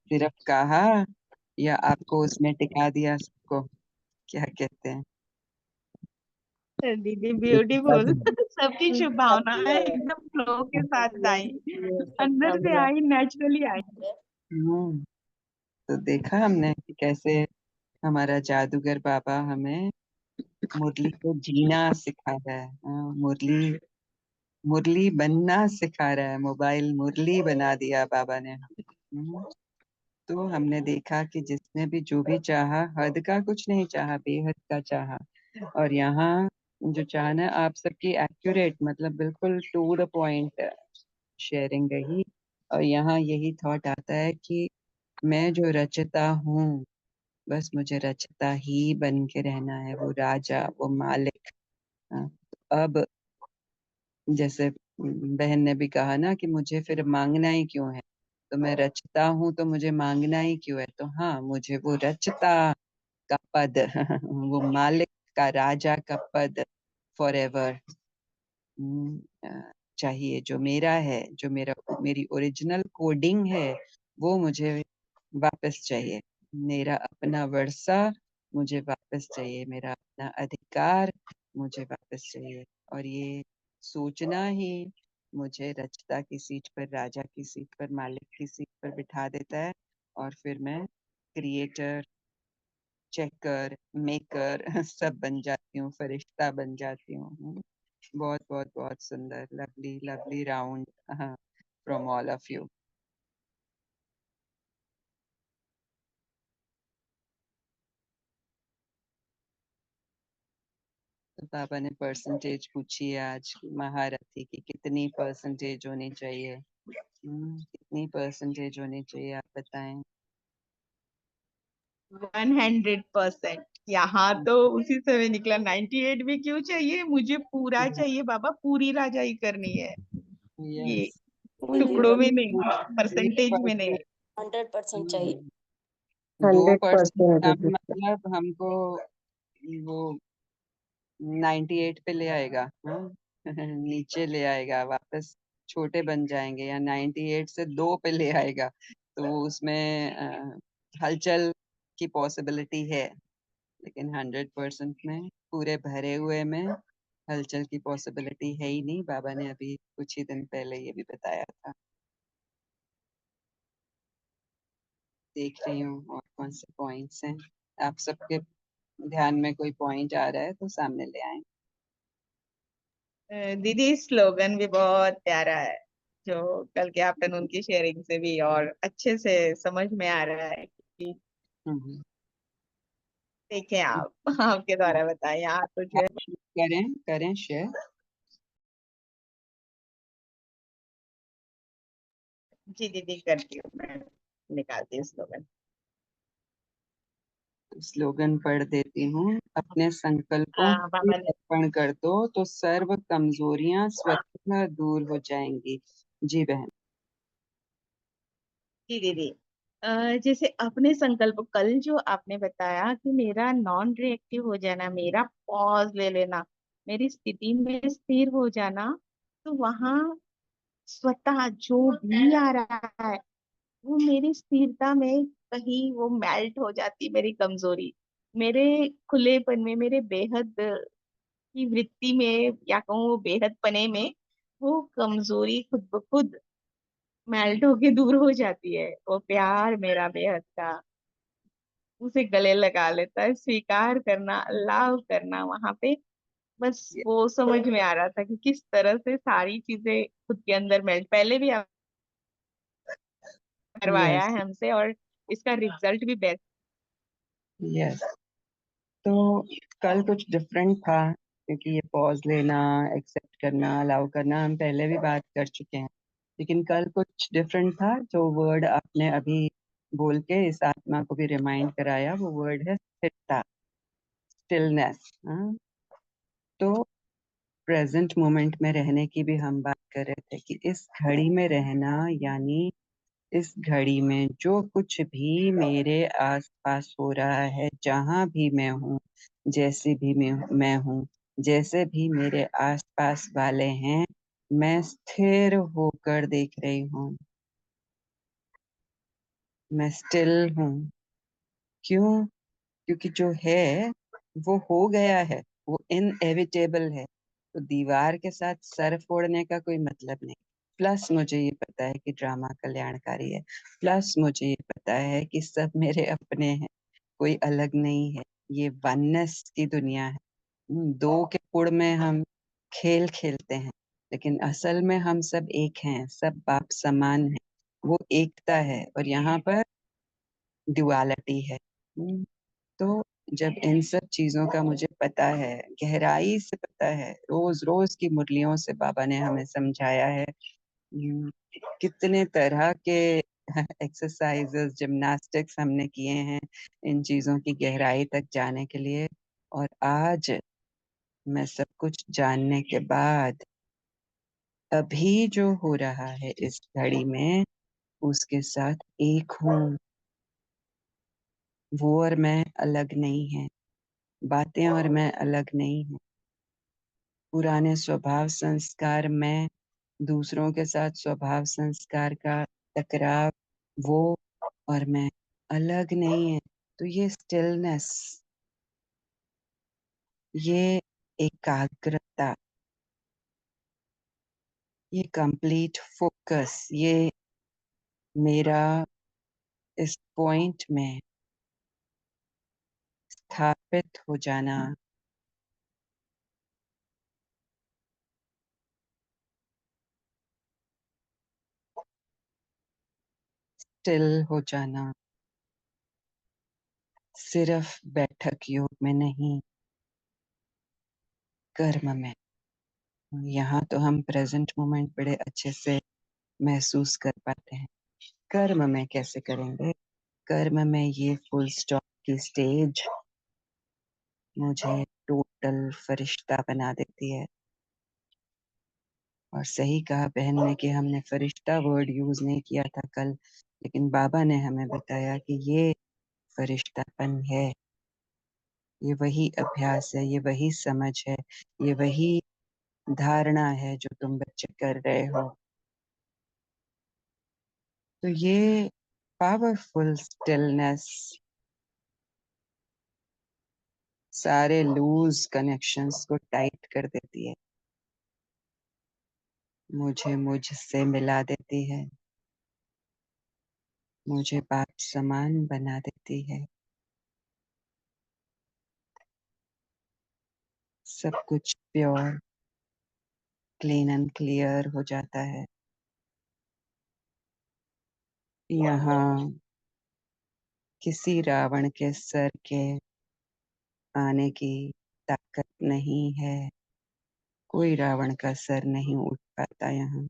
सिर्फ कहा या आपको उसमें टिका दिया सबको, क्या कहते हैं? दीदी एक बात ब्यूटीफुल। है, सबकी शुभ सब भावनाएं दिया है, एकदम फ्लो के साथ आई, सबका अंदर से मिला। आई, नेचुरली आई। हम्म, तो देखा हमने कि कैसे हमारा जादूगर बाबा हमें मुरली को जीना सिखा रहा है। मुरली मुरली बनना सिखा रहा है। मोबाइल मुरली बना दिया बाबा ने। तो हमने देखा कि जिसने भी जो भी चाहा, हद का कुछ नहीं चाहा, बेहद का चाहा। और यहाँ जो चाहना है आप सबकी एक्यूरेट, मतलब बिल्कुल टू द पॉइंट शेयरिंग रही। और यहाँ यही थॉट आता है कि मैं जो रचता हूँ, बस मुझे रचता ही बन के रहना है, वो राजा, वो मालिक। हाँ, अब जैसे बहन ने भी कहा ना कि मुझे फिर मांगना ही क्यों है, तो मैं रचता हूँ तो मुझे मांगना ही क्यों है। तो हाँ, मुझे वो रचता का पद वो मालिक का, राजा का पद फॉर एवर चाहिए। जो मेरा है, जो मेरी ओरिजिनल कोडिंग है, वो मुझे वापस चाहिए। मेरा अपना वर्षा मुझे वापस चाहिए, मेरा अपना अधिकार मुझे वापस चाहिए। और ये सोचना ही मुझे रचता की सीट पर, राजा की सीट पर, मालिक की सीट पर बिठा देता है। और फिर मैं क्रिएटर, चेकर, मेकर सब बन जाती हूँ, फरिश्ता बन जाती हूँ। बहुत बहुत बहुत सुंदर, lovely lovely round from all of you. तो पापा ने परसेंटेज पूछी है आज की महारथी की, कितनी परसेंटेज होनी चाहिए? कितनी परसेंटेज होनी चाहिए आप बताएं। 100%। यहाँ तो उसी समय निकला। 98 भी क्यों चाहिए, मुझे पूरा चाहिए बाबा, पूरी राजाई करनी है। ये यस, टुकड़ों में नहीं, परसेंटेज में नहीं। 100% चाहिए। 2% 100% कम दीदी। मतलब हमको वो 98 पे ले आएगा। नीचे ले आएगा वापस, छोटे बन जाएंगे, या 98 से 2 पे ले आएगा। तो उसमें हलचल की पॉसिबिलिटी है, लेकिन 100% में, पूरे भरे हुए में हलचल की पॉसिबिलिटी है ही नहीं। बाबा ने अभी कुछ ही दिन पहले ये भी बताया था। देख रही हूँ और कौन से पॉइंट्स हैं आप सबके ध्यान में, कोई पॉइंट आ रहा है तो सामने ले आए। दीदी स्लोगन भी बहुत प्यारा है, जो कल के आफ्टरनून की शेयरिंग से भी और अच्छे से समझ में आ रहा है कि हम्म, देखें आप, आपके द्वारा बताएं। यहाँ तो जो है, करें करें शेयर। जी दीदी करती हूँ मैं, निकालती हूँ स्लोगन। स्लोगन पढ़ देती हूँ। अपने संकल्पों हाँ को बाबा ने। अर्पण कर दो तो सर्व कमजोरियां स्वतः दूर हो जाएंगी। जी बहन। जी दीदी, जैसे अपने संकल्प, कल जो आपने बताया कि मेरा नॉन रिएक्टिव हो जाना, मेरा पॉज ले लेना, मेरी स्थिति में स्थिर हो जाना, तो वहां स्वतः जो भी आ रहा है वो मेरी स्थिरता में कहीं वो मेल्ट हो जाती, मेरी कमजोरी, मेरे खुलेपन में, मेरे बेहद की वृत्ति में, या कहूँ वो बेहद पने में, वो कमजोरी खुद ब खुद मेल्ट होके दूर हो जाती है। वो प्यार मेरा बेहद का उसे गले लगा लेता है, स्वीकार करना, अल्लाह करना वहां पे। बस वो समझ में आ रहा था कि किस तरह से सारी चीजें खुद के अंदर मेल्ट, पहले भी करवाया यस है हमसे, और इसका रिजल्ट भी बेस्ट। यस। तो कल कुछ डिफरेंट था, क्योंकि ये पॉज लेना, एक्सेप्ट करना, अलाउ करना हम पहले भी बात कर चुके हैं। लेकिन कल कुछ डिफरेंट था, जो वर्ड आपने अभी बोल के इस आत्मा को भी रिमाइंड कराया, वो वर्ड है स्थिरता, स्टिलनेस। तो प्रेजेंट मोमेंट में रहने की भी हम बात कर रहे थे कि इस घड़ी में रहना, यानी इस घड़ी में जो कुछ भी मेरे आसपास हो रहा है, जहां भी मैं हूँ, जैसे भी मैं हूँ, जैसे भी मेरे आसपास वाले हैं, मैं स्थिर होकर देख रही हूँ, मैं स्टिल हूँ। क्यों? क्योंकि जो है वो हो गया है, वो इनएविटेबल है। तो दीवार के साथ सर फोड़ने का कोई मतलब नहीं। प्लस मुझे ये पता है कि ड्रामा कल्याणकारी है, प्लस मुझे ये पता है कि सब मेरे अपने हैं, कोई अलग नहीं है। ये वननेस की दुनिया है। दो के पुड़ में हम खेल खेलते हैं, लेकिन असल में हम सब एक हैं, सब बाप समान हैं। वो एकता है, और यहाँ पर ड्युअलिटी है। तो जब इन सब चीजों का मुझे पता है, गहराई से पता है, रोज रोज की मुरलियों से बाबा ने हमें समझाया है, कितने तरह के एक्सरसाइजेस, जिम्नास्टिक्स हमने किए हैं इन चीजों की गहराई तक जाने के लिए। और आज मैं सब कुछ जानने के बाद अभी जो हो रहा है इस घड़ी में, उसके साथ एक हूँ। वो और मैं अलग नहीं है, बातें और मैं अलग नहीं है। पुराने स्वभाव संस्कार में, दूसरों के साथ स्वभाव संस्कार का टकराव, वो और मैं अलग नहीं है। तो ये स्टिलनेस, ये एकाग्रता, ये कंप्लीट फोकस, ये मेरा इस पॉइंट में स्थापित हो जाना, स्टिल हो जाना, सिर्फ बैठक योग में नहीं, कर्म में। यहाँ तो हम प्रेजेंट मोमेंट बड़े अच्छे से महसूस कर पाते हैं। कर्म में कैसे करेंगे? कर्म में ये फुल स्टॉप की स्टेज मुझे टोटल फरिश्ता बना देती है। और सही कहा बहन ने कि हमने फरिश्ता वर्ड यूज नहीं किया था कल, लेकिन बाबा ने हमें बताया कि ये फरिश्तापन है, ये वही अभ्यास है, ये वही समझ है, ये वही धारणा है जो तुम बच्चे कर रहे हो। तो ये पावरफुल स्टिलनेस सारे लूज कनेक्शंस को टाइट कर देती है, मुझे मुझसे मिला देती है, मुझे बाप समान बना देती है। सब कुछ प्योर, क्लीन एंड क्लियर हो जाता है। यहाँ किसी रावण के सर के आने की ताकत नहीं है, कोई रावण का सर नहीं उठ पाता यहाँ।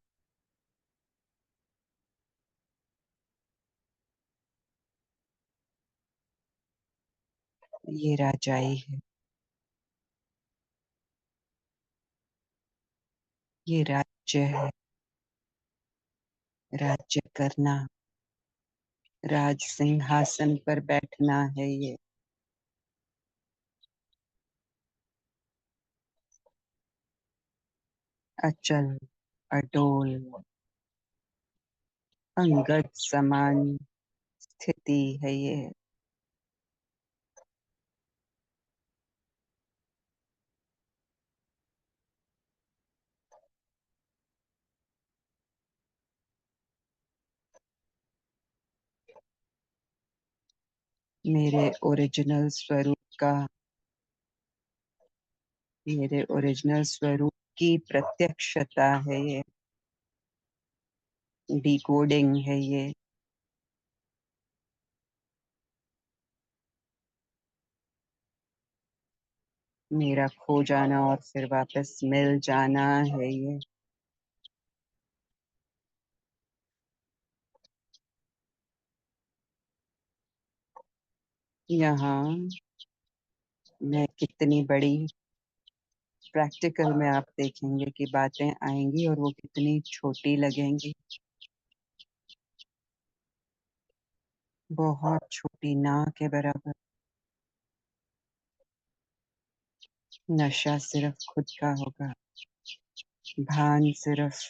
ये राजाई है, ये राज्य है, राज्य करना, राज सिंहासन पर बैठना है ये। अचल, अडोल, अंगद समान स्थिति है ये। मेरे ओरिजिनल स्वरूप की प्रत्यक्षता है ये, डिकोडिंग है ये। मेरा खो जाना और फिर वापस मिल जाना है ये। यहाँ मैं कितनी बड़ी प्रैक्टिकल में आप देखेंगे कि बातें आएंगी और वो कितनी छोटी लगेंगी, बहुत छोटी, ना के बराबर। नशा सिर्फ खुद का होगा, भान सिर्फ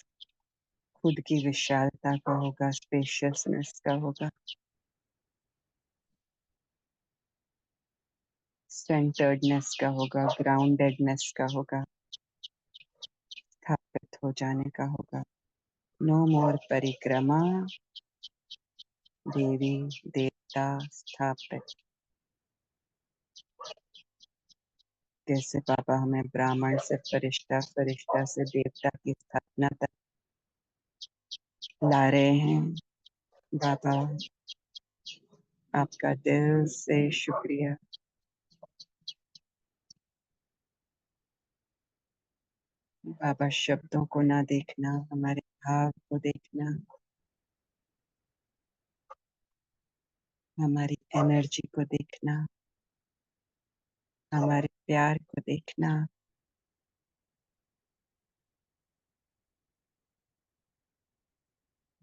खुद की विशालता का होगा, स्पेशियसनेस का होगा, सेंटर्डनेस का होगा, ग्राउंडेडनेस का होगा, स्थापित हो जाने का होगा। नो मोर परिक्रमा, देवी देवता स्थापित। कैसे बाबा हमें ब्राह्मण से फरिश्ता, फरिश्ता से देवता की स्थापना तक ला रहे हैं। बाबा आपका दिल से शुक्रिया। बाबा शब्दों को ना देखना, हमारे भाव को देखना, हमारी एनर्जी को देखना, हमारे प्यार को देखना,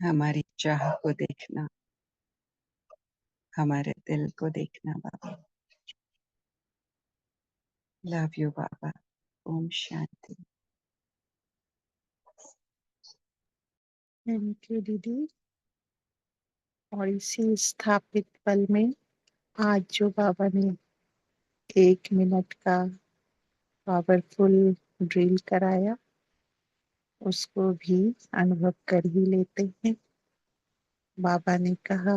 हमारी चाह को देखना, हमारे दिल को देखना। बाबा लव यू बाबा। ओम शांति। थैंक यू दीदी। और इसी स्थापित पल में आज जो बाबा ने 1 मिनट का पावरफुल ड्रिल कराया, उसको भी अनुभव कर ही लेते हैं। बाबा ने कहा,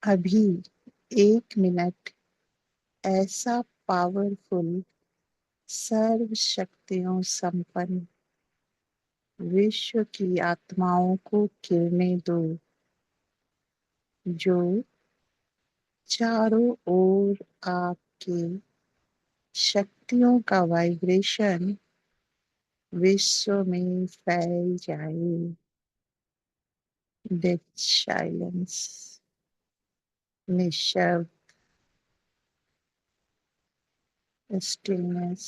अभी 1 मिनट ऐसा पावरफुल, सर्व शक्तियों संपन्न विश्व की आत्माओं को गिरने दो, जो चारों ओर आपके शक्तियों का वाइब्रेशन विश्व में फैल जाए। डेथ साइलेंस, निशब्द, स्टिलनेस।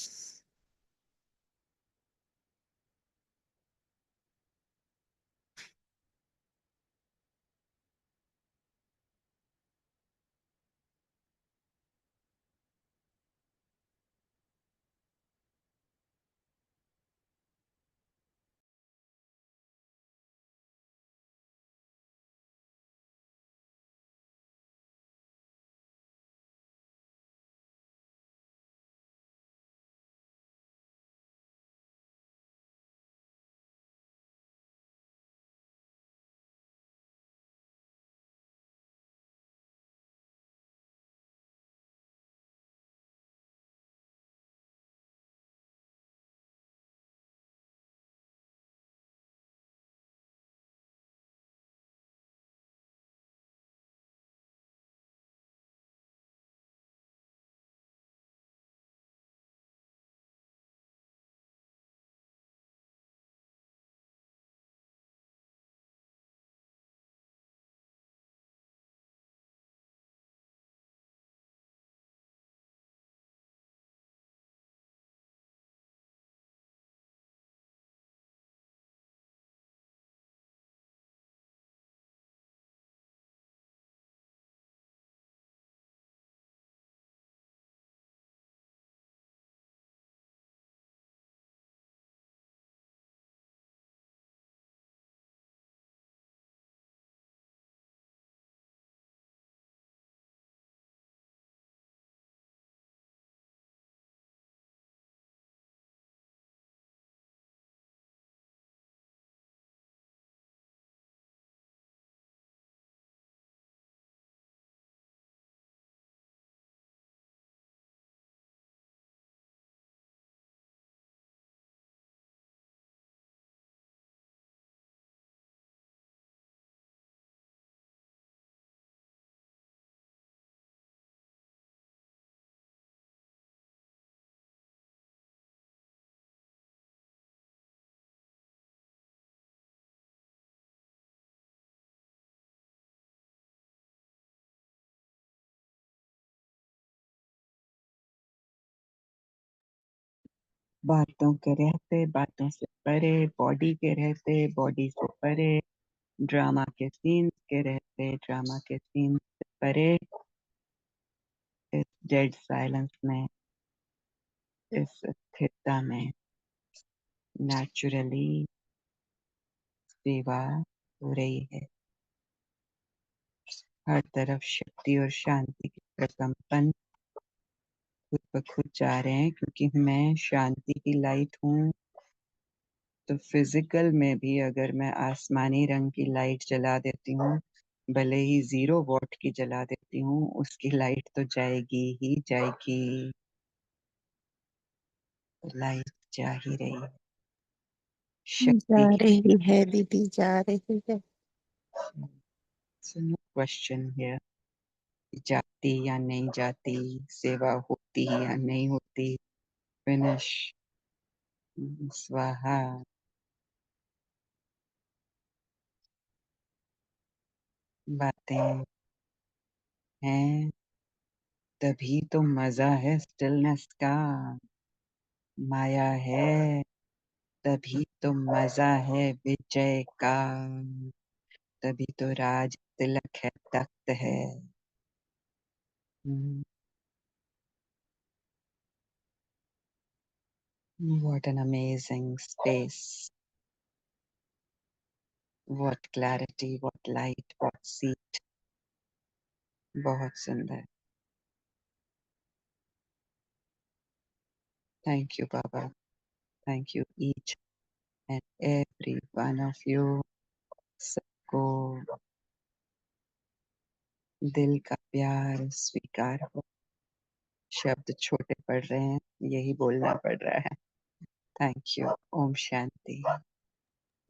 बातों के रहते बातों से परे, बॉडी के रहते बॉडी से परे, ड्रामा के सीन्स के रहते ड्रामा के सीन्स से परे, इस डेड साइलेंस में, इस स्थिरता में नेचुरली सेवा हो रही है। हर तरफ शक्ति और शांति के प्रकंपन खुद ब खुद जा रहे हैं, क्योंकि मैं शांति की लाइट हूँ। तो फिजिकल में भी अगर मैं आसमानी रंग की लाइट जला देती हूँ, भले ही 0 वॉट की जला देती हूँ, उसकी लाइट तो जाएगी ही जाएगी। लाइट जा ही रही है, जा शक्ति की। रही है दीदी, जा रही है। So no question here, जाती या नहीं जाती, सेवा होती या नहीं होती, फिनिश, स्वाहा। बातें हैं तभी तो मजा है स्टिलनेस का, माया है तभी तो मजा है विजय का, तभी तो राज तिलक है, तख्त है। What an amazing space, what clarity, what light, what seat, बहुत सुंदर। Thank you Baba, thank you each and every one of you। सबको दिल का प्यार स्वीकार हो। शब्द छोटे पड़ रहे हैं, यही बोलना पड़ रहा है। Thank you. ओम शांति।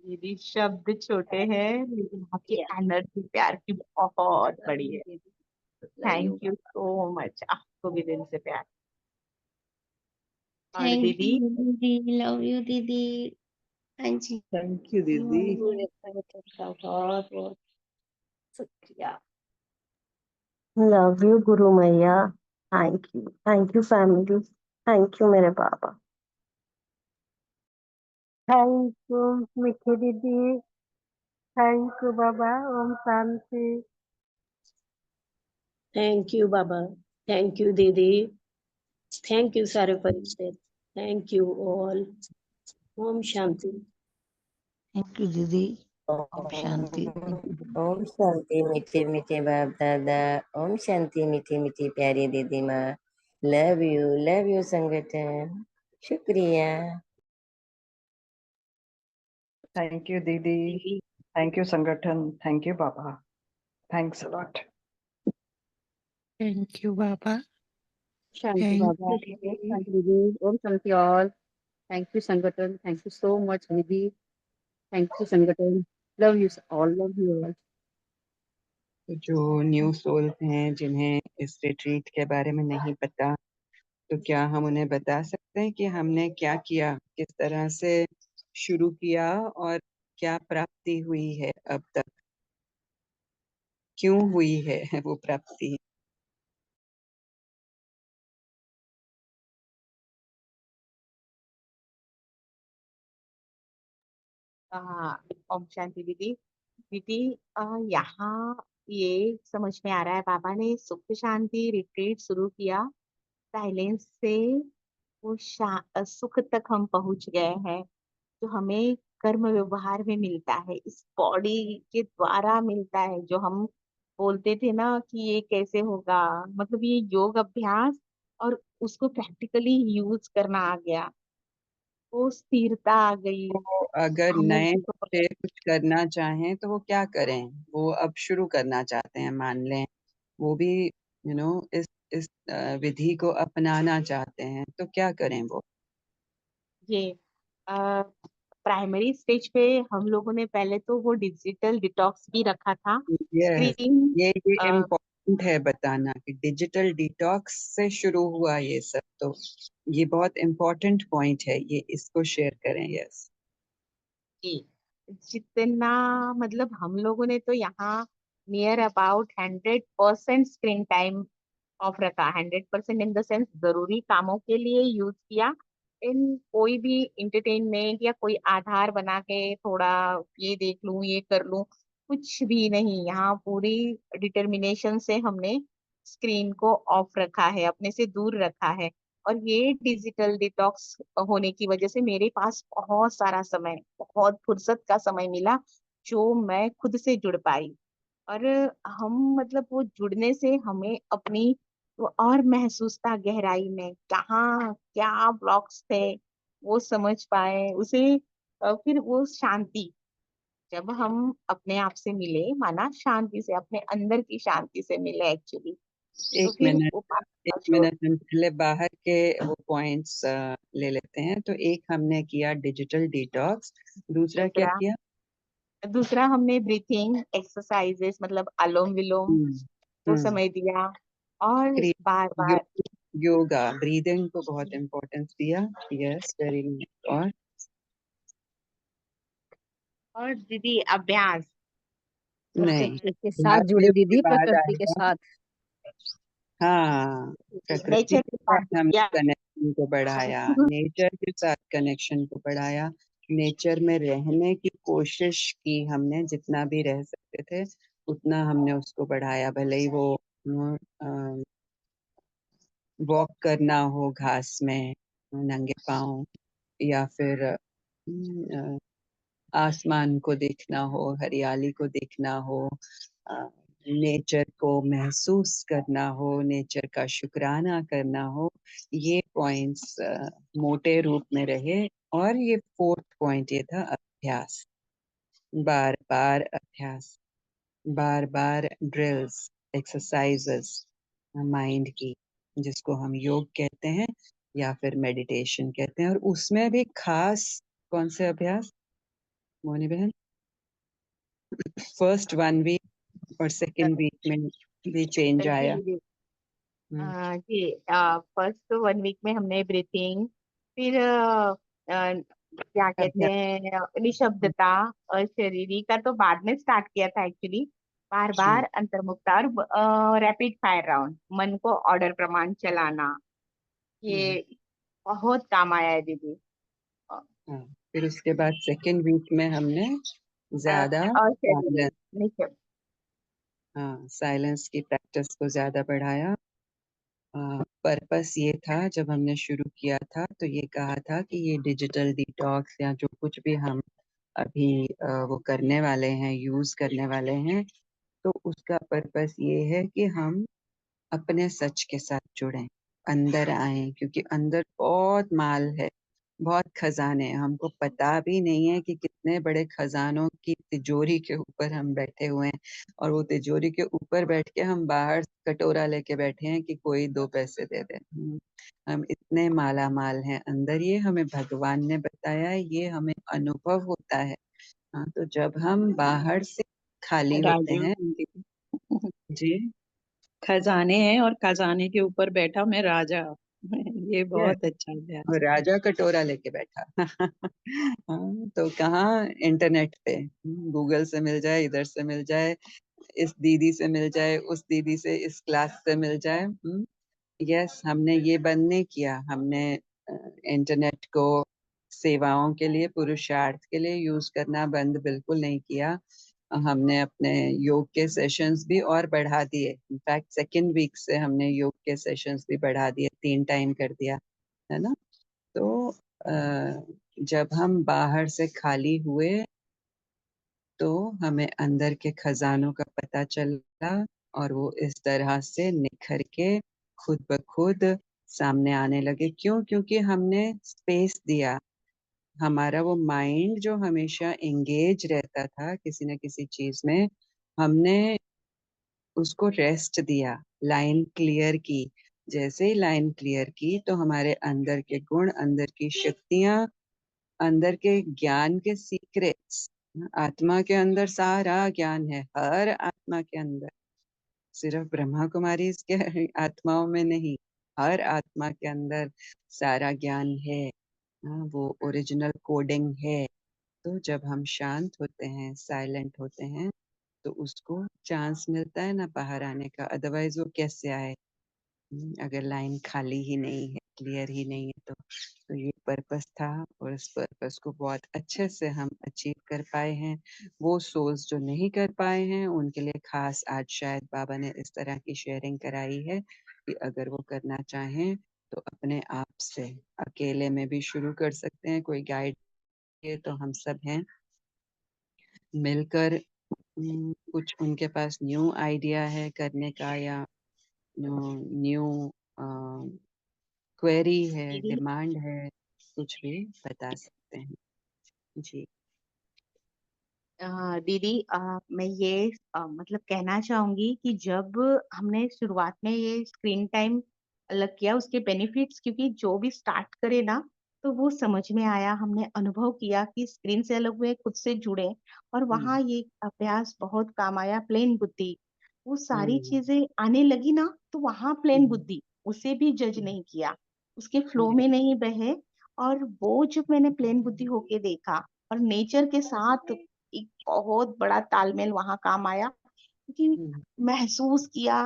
दीदी शब्द छोटे हैं लेकिन आपकी एनर्जी प्यार की बहुत बड़ी है। थैंक यू सो मच, आपको भी दिल से प्यार। और थैंक दीदी यू दीदी, लव यू दीदी। हाँ जी। थैंक यू दीदी। बहुत बहुत शुक्रिया। लव यू गुरु मैया। Thank you family, thank you मेरे बाबा। थैंक यू मीठी दीदी, थैंक यू बाबा। ओम शांति। Thank you Baba, thank you दीदी, थैंक यू सारे परिचय, थैंक यू ऑल। ओम शांति। थैंक यू दीदी। ओम शांति। ओम शांति मीठे मीठे बाप दादा। ओम शांति मीठी मीठी प्यारी दीदी माँ। लव यू संगठन। शुक्रिया। थैंक यू दीदी, थैंक यू संगठन, thank you Baba, thanks a lot. Thank you Baba. शांति थैंक बाबा, यू ओम दीदी। शांति दीदी, ओम शांति ऑल। थैंक यू संगठन, थैंक यू सो मच दीदी, थैंक यू संगठन। Love you all, love you all. तो जो न्यू सोल्स हैं जिन्हें इस रिट्रीट के बारे में नहीं पता, तो क्या हम उन्हें बता सकते हैं कि हमने क्या किया, किस तरह से शुरू किया और क्या प्राप्ति हुई है अब तक, क्यों हुई है वो प्राप्ति। हाँ, ओम शांति दीदी। दीदी यहाँ ये समझ में आ रहा है, बाबा ने सुख शांति रिट्रीट शुरू किया, साइलेंस से वो सुख तक हम पहुंच गए हैं, जो हमें कर्म व्यवहार में मिलता है, इस बॉडी के द्वारा मिलता है। जो हम बोलते थे ना कि ये कैसे होगा, मतलब ये योग अभ्यास और उसको प्रैक्टिकली यूज करना आ गया, वो स्थिरता आ गई तो अगर हमें। नए से कुछ करना चाहें तो वो क्या करें, वो अब शुरू करना चाहते हैं, मान लें वो भी इस विधि को अपनाना चाहते हैं, तो क्या करें वो। ये प्राइमरी स्टेज पे हम लोगों ने पहले तो वो डिजिटल डिटॉक्स भी रखा था, यस, स्क्रीन। ये इम्पोर्टेंट है बताना कि डिजिटल डिटॉक्स से शुरू हुआ ये सब, तो ये बहुत इम्पोर्टेंट पॉइंट है, ये इसको शेयर करें। यस जी, जितना मतलब हम लोगों ने तो यहाँ near about 100% screen time of रखा। 100% इन द सेंस जरूरी कामों के लिए यूज किया, इन कोई भी इंटरटेनमेंट या कोई आधार बना के थोड़ा ये देख लूं ये कर लूं, कुछ भी नहीं। यहाँ पूरी डिटर्मिनेशन से हमने स्क्रीन को ऑफ रखा है, अपने से दूर रखा है। और ये डिजिटल डिटॉक्स होने की वजह से मेरे पास बहुत सारा समय, बहुत फुर्सत का समय मिला, जो मैं खुद से जुड़ पाई। और हम मतलब वो जुड़ने से हमें अपनी वो और महसूस था गहराई में, कहाँ क्या ब्लॉक्स थे वो समझ पाए उसे। फिर वो शांति, जब हम अपने आप से मिले, माना शांति से, अपने अंदर की शांति से मिले एक्चुअली, तो एक फिर मिनट, वो एक बात छोड़। मिनट, हम पहले बाहर के वो पॉइंट्स ले लेते हैं। तो एक हमने किया डिजिटल डिटॉक्स, दूसरा क्या दूसरा किया? दूसरा हमने ब्रीथिंग एक्सरसाइजेस मतलब अनुलोम विलोम हम्म को हम्म समय दिया। और क्रि- बार बार योगा, ब्रीदिंग को बहुत इम्पोर्टेंस दिया। Yes, very good. और दीदी अभ्यास, नहीं, प्रकृति के साथ अभ्यास जुड़े योग के दीदी, बाद प्रकृति के आएगा। साथ। हाँ, प्रकृति नेचर के के साथ साथ हमने या कनेक्शन को बढ़ाया, नेचर के साथ कनेक्शन को बढ़ाया, नेचर में रहने की कोशिश की हमने, जितना भी रह सकते थे उतना हमने उसको बढ़ाया। भले ही वो वॉक करना हो घास में नंगे पाँव, या फिर आसमान को देखना हो, हरियाली को देखना हो, नेचर को महसूस करना हो, नेचर का शुक्राना करना हो, ये पॉइंट्स मोटे रूप में रहे। और ये फोर्थ पॉइंट ये था अभ्यास, बार बार अभ्यास, बार बार ड्रिल्स, एक्सरसाइजेस माइंड की, जिसको हम योग कहते हैं या फिर मेडिटेशन कहते हैं। और उसमें भी खास कौन से अभ्यास, मोनी बहन? फर्स्ट 1 वीक और सेकेंड वीक में भी चेंज आया। जी जी, फर्स्ट 1 वीक में हमने ब्रीथिंग, फिर क्या कहते अभ्यास। हैं निशब्दता और शरीरी का तो बाद में स्टार्ट किया था एक्चुअली। बार बार अंतर्मुखता और रैपिड फायर राउंड, मन को ऑर्डर प्रमाण चलाना, ये बहुत काम आया है दीदी। हाँ, फिर उसके बाद सेकेंड वीक में हमने ज्यादा और शरीरी साइलेंस, निशब्द। हाँ, साइलेंस की प्रैक्टिस को ज्यादा बढ़ाया। पर्पस ये था, जब हमने शुरू किया था तो ये कहा था कि ये डिजिटल डिटॉक्स या जो कुछ भी हम अभी वो करने वाले हैं, यूज करने वाले हैं, तो उसका पर्पस ये है कि हम अपने सच के साथ जुड़ें, अंदर आए, क्योंकि अंदर बहुत माल है, बहुत खजाने हैं। हमको पता भी नहीं है कि कितने बड़े खजानों की तिजोरी के ऊपर हम बैठे हुए हैं, और वो तिजोरी के ऊपर बैठ के हम बाहर कटोरा लेके बैठे हैं कि कोई 2 पैसे दे दे। हम इतने माला माल हैं अंदर, ये हमें भगवान ने बताया है, ये हमें अनुभव होता है। हाँ, तो जब हम बाहर से खाली होते राजू हैं। जी, खजाने हैं और खजाने के ऊपर बैठा मैं राजा। ये यस, बहुत अच्छा अभ्यास और है। राजा कटोरा लेके बैठा। हाँ, तो कहाँ, इंटरनेट पे गूगल से मिल जाए, इधर से मिल जाए, इस दीदी से मिल जाए, उस दीदी से, इस क्लास से मिल जाए। यस, हमने ये बंद नहीं किया। हमने इंटरनेट को सेवाओं के लिए, पुरुषार्थ के लिए यूज करना बंद बिल्कुल नहीं किया। हमने अपने योग के सेशंस भी और बढ़ा दिए। इनफैक्ट सेकेंड वीक से हमने योग के सेशंस भी बढ़ा दिए, 3 टाइम कर दिया, है ना। तो जब हम बाहर से खाली हुए तो हमें अंदर के खजानों का पता चला, और वो इस तरह से निखर के खुद ब खुद सामने आने लगे। क्यों? क्योंकि हमने स्पेस दिया। हमारा वो माइंड जो हमेशा एंगेज रहता था किसी न किसी चीज में, हमने उसको रेस्ट दिया, लाइन क्लियर की। जैसे ही लाइन क्लियर की तो हमारे अंदर के गुण, अंदर की शक्तियां, अंदर के ज्ञान के सीक्रेट्स, आत्मा के अंदर सारा ज्ञान है, हर आत्मा के अंदर, सिर्फ ब्रह्मा कुमारी इसके आत्माओं में नहीं, हर आत्मा के अंदर सारा ज्ञान है। वो ओरिजिनल कोडिंग है। तो जब हम शांत होते हैं, साइलेंट होते हैं, तो उसको चांस मिलता है ना बाहर आने का, अदरवाइज वो कैसे आए? अगर लाइन खाली ही नहीं है, क्लियर ही नहीं है तो ये पर्पस था और इस पर्पस को बहुत अच्छे से हम अचीव कर पाए हैं। वो सोल्स जो नहीं कर पाए हैं उनके लिए खास आज शायद बाबा ने इस तरह की शेयरिंग कराई है कि अगर वो करना चाहें तो अपने आप से अकेले में भी शुरू कर सकते हैं। कोई गाइड है तो हम सब हैं मिलकर कुछ उनके पास न्यू आइडिया है करने का या न्यू क्वेरी है, दीदी डिमांड है, कुछ भी बता सकते हैं जी। दीदी मैं ये मतलब कहना चाहूंगी कि जब हमने शुरुआत में ये स्क्रीन टाइम अलग किया उसके बेनिफिट्स, क्योंकि जो भी स्टार्ट करे ना तो वो समझ में आया, हमने अनुभव किया कि स्क्रीन से अलग हुए, खुद से जुड़े, और वहाँ ये अभ्यास बहुत काम आया। प्लेन बुद्धि, वो सारी चीजें आने लगी ना तो वहाँ प्लेन बुद्धि, उसे भी जज नहीं किया, उसके फ्लो में नहीं बहे। और वो जब मैंने प्लेन बुद्धि होके देखा और नेचर के साथ एक बहुत बड़ा तालमेल वहां काम आया, क्योंकि महसूस किया,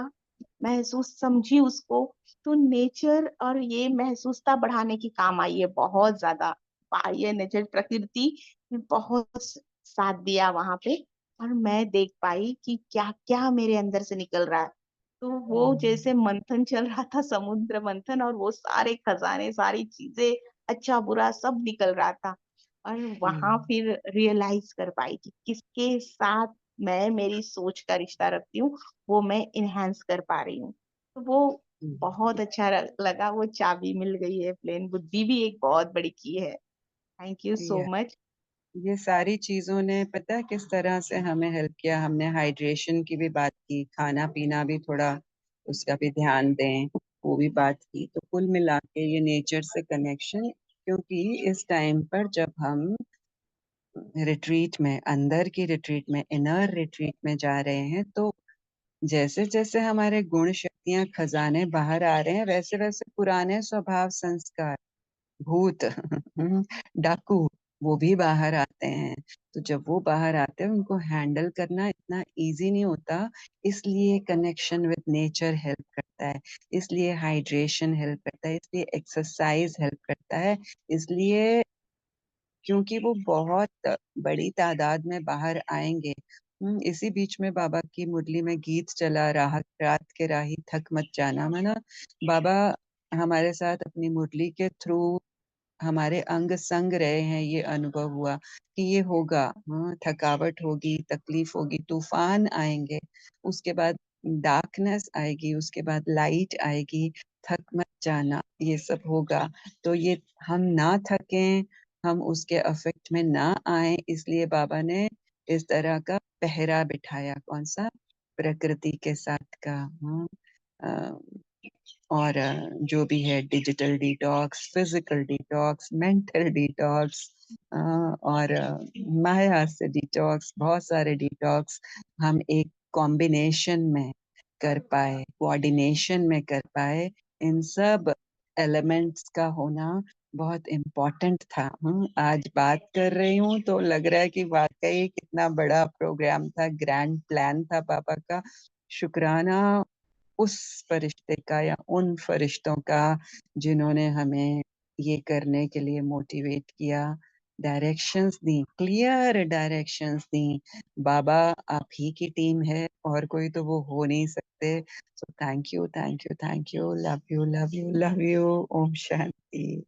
महसूस समझी उसको, तो नेचर और ये महसूसता बढ़ाने की काम आई है बहुत ज्यादा। बाह्य नेचर प्रकृति ने बहुत साथ दिया वहां पे, और मैं देख पाई कि क्या क्या मेरे अंदर से निकल रहा है। तो वो जैसे मंथन चल रहा था, समुद्र मंथन, और वो सारे खजाने, सारी चीजें, अच्छा बुरा सब निकल रहा था। और वहां फिर रियलाइज कर पाई कि किसके साथ मैं मेरी सोच का रिश्ता रखती हूँ, वो मैं इनहेंस कर पा रही हूँ। तो वो बहुत अच्छा लगा, वो चाबी मिल गई है। प्लेन बुद्धि भी एक बहुत बड़ी की है। Thank you so much. ये सारी चीजों ने पता है किस तरह से हमें हेल्प किया। हमने हाइड्रेशन की भी बात की, खाना पीना भी थोड़ा उसका भी ध्यान दें, वो भी बात की। तो कुल मिला के ये नेचर से कनेक्शन, क्योंकि इस टाइम पर जब हम रिट्रीट में, अंदर की रिट्रीट में, इनर रिट्रीट में जा रहे हैं, तो जैसे जैसे हमारे गुण शक्तियां खजाने बाहर आ रहे हैं वैसे वैसे पुराने स्वभाव संस्कार, भूत डाकू, वो भी बाहर आते हैं। तो जब वो बाहर आते हैं उनको हैंडल करना इतना इजी नहीं होता। इसलिए कनेक्शन विद नेचर हेल्प करता है, इसलिए हाइड्रेशन हेल्प करता है, इसलिए एक्सरसाइज हेल्प करता है, इसलिए क्योंकि वो बहुत बड़ी तादाद में बाहर आएंगे। इसी बीच में बाबा की मुरली में गीत चला, रात के राही थक मत जाना मना। बाबा हमारे साथ अपनी मुरली के थ्रू हमारे अंग संग रहे हैं। ये अनुभव हुआ कि ये होगा, थकावट होगी, तकलीफ होगी, तूफान आएंगे, उसके बाद डार्कनेस आएगी, उसके बाद लाइट आएगी, थक मत जाना, ये सब होगा। तो ये हम ना थकें, हम उसके अफेक्ट में ना आए, इसलिए बाबा ने इस तरह का पहरा बिठाया। कौन सा? प्रकृति के साथ का। और जो भी है, digital detox, physical detox, mental detox, और माया से डिटॉक्स, बहुत सारे डिटॉक्स हम एक कॉम्बिनेशन में कर पाए, कोऑर्डिनेशन में कर पाए। इन सब एलिमेंट्स का होना बहुत इम्पोर्टेंट था। आज बात कर रही हूँ तो लग रहा है कि वाकई कितना बड़ा प्रोग्राम था, ग्रैंड प्लान था पापा का। शुक्राना उस फरिश्ते का या उन फरिश्तों का जिन्होंने हमें ये करने के लिए मोटिवेट किया, डायरेक्शंस दी, क्लियर डायरेक्शंस दी। बाबा आप ही की टीम है, और कोई तो वो हो नहीं सकते। So thank you, thank you, thank you, love you, love you, love you. ओम शांति।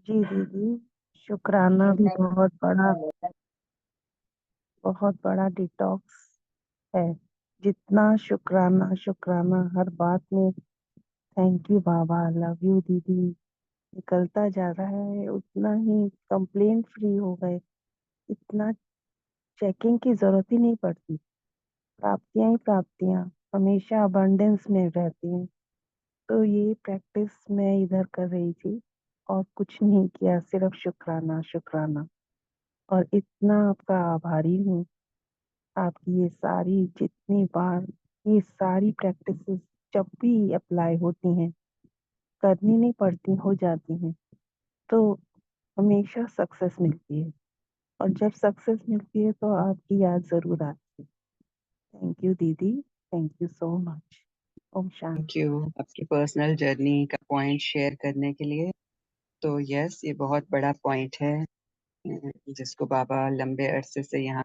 जी दीदी, शुक्राना भी बहुत बड़ा डिटॉक्स है। जितना शुक्राना शुक्राना हर बात में thank you Baba, love you दीदी निकलता जा रहा है, उतना ही कंप्लेन फ्री हो गए। इतना चेकिंग की जरूरत ही नहीं पड़ती। प्राप्तियां ही प्राप्तियां हमेशा अबंडेंस में रहती हैं। तो ये प्रैक्टिस मैं इधर कर रही थी और कुछ नहीं किया, सिर्फ शुक्राना शुक्राना। और इतना आपका आभारी हूँ। आपकी ये सारी जितनी बार ये सारी प्रैक्टिसेस जब भी अप्लाई होती हैं, करनी नहीं पड़ती, हो जाती हैं, तो हमेशा सक्सेस मिलती है। और जब सक्सेस मिलती है तो आपकी याद जरूर आती है। थैंक यू दीदी। Thank you so much. ओम शांति। थैंक यू आपकी पर्सनल जर्नी का पॉइंट शेयर करने के लिए। तो यस, ये बहुत बड़ा पॉइंट है जिसको बाबा लंबे अरसे से यहाँ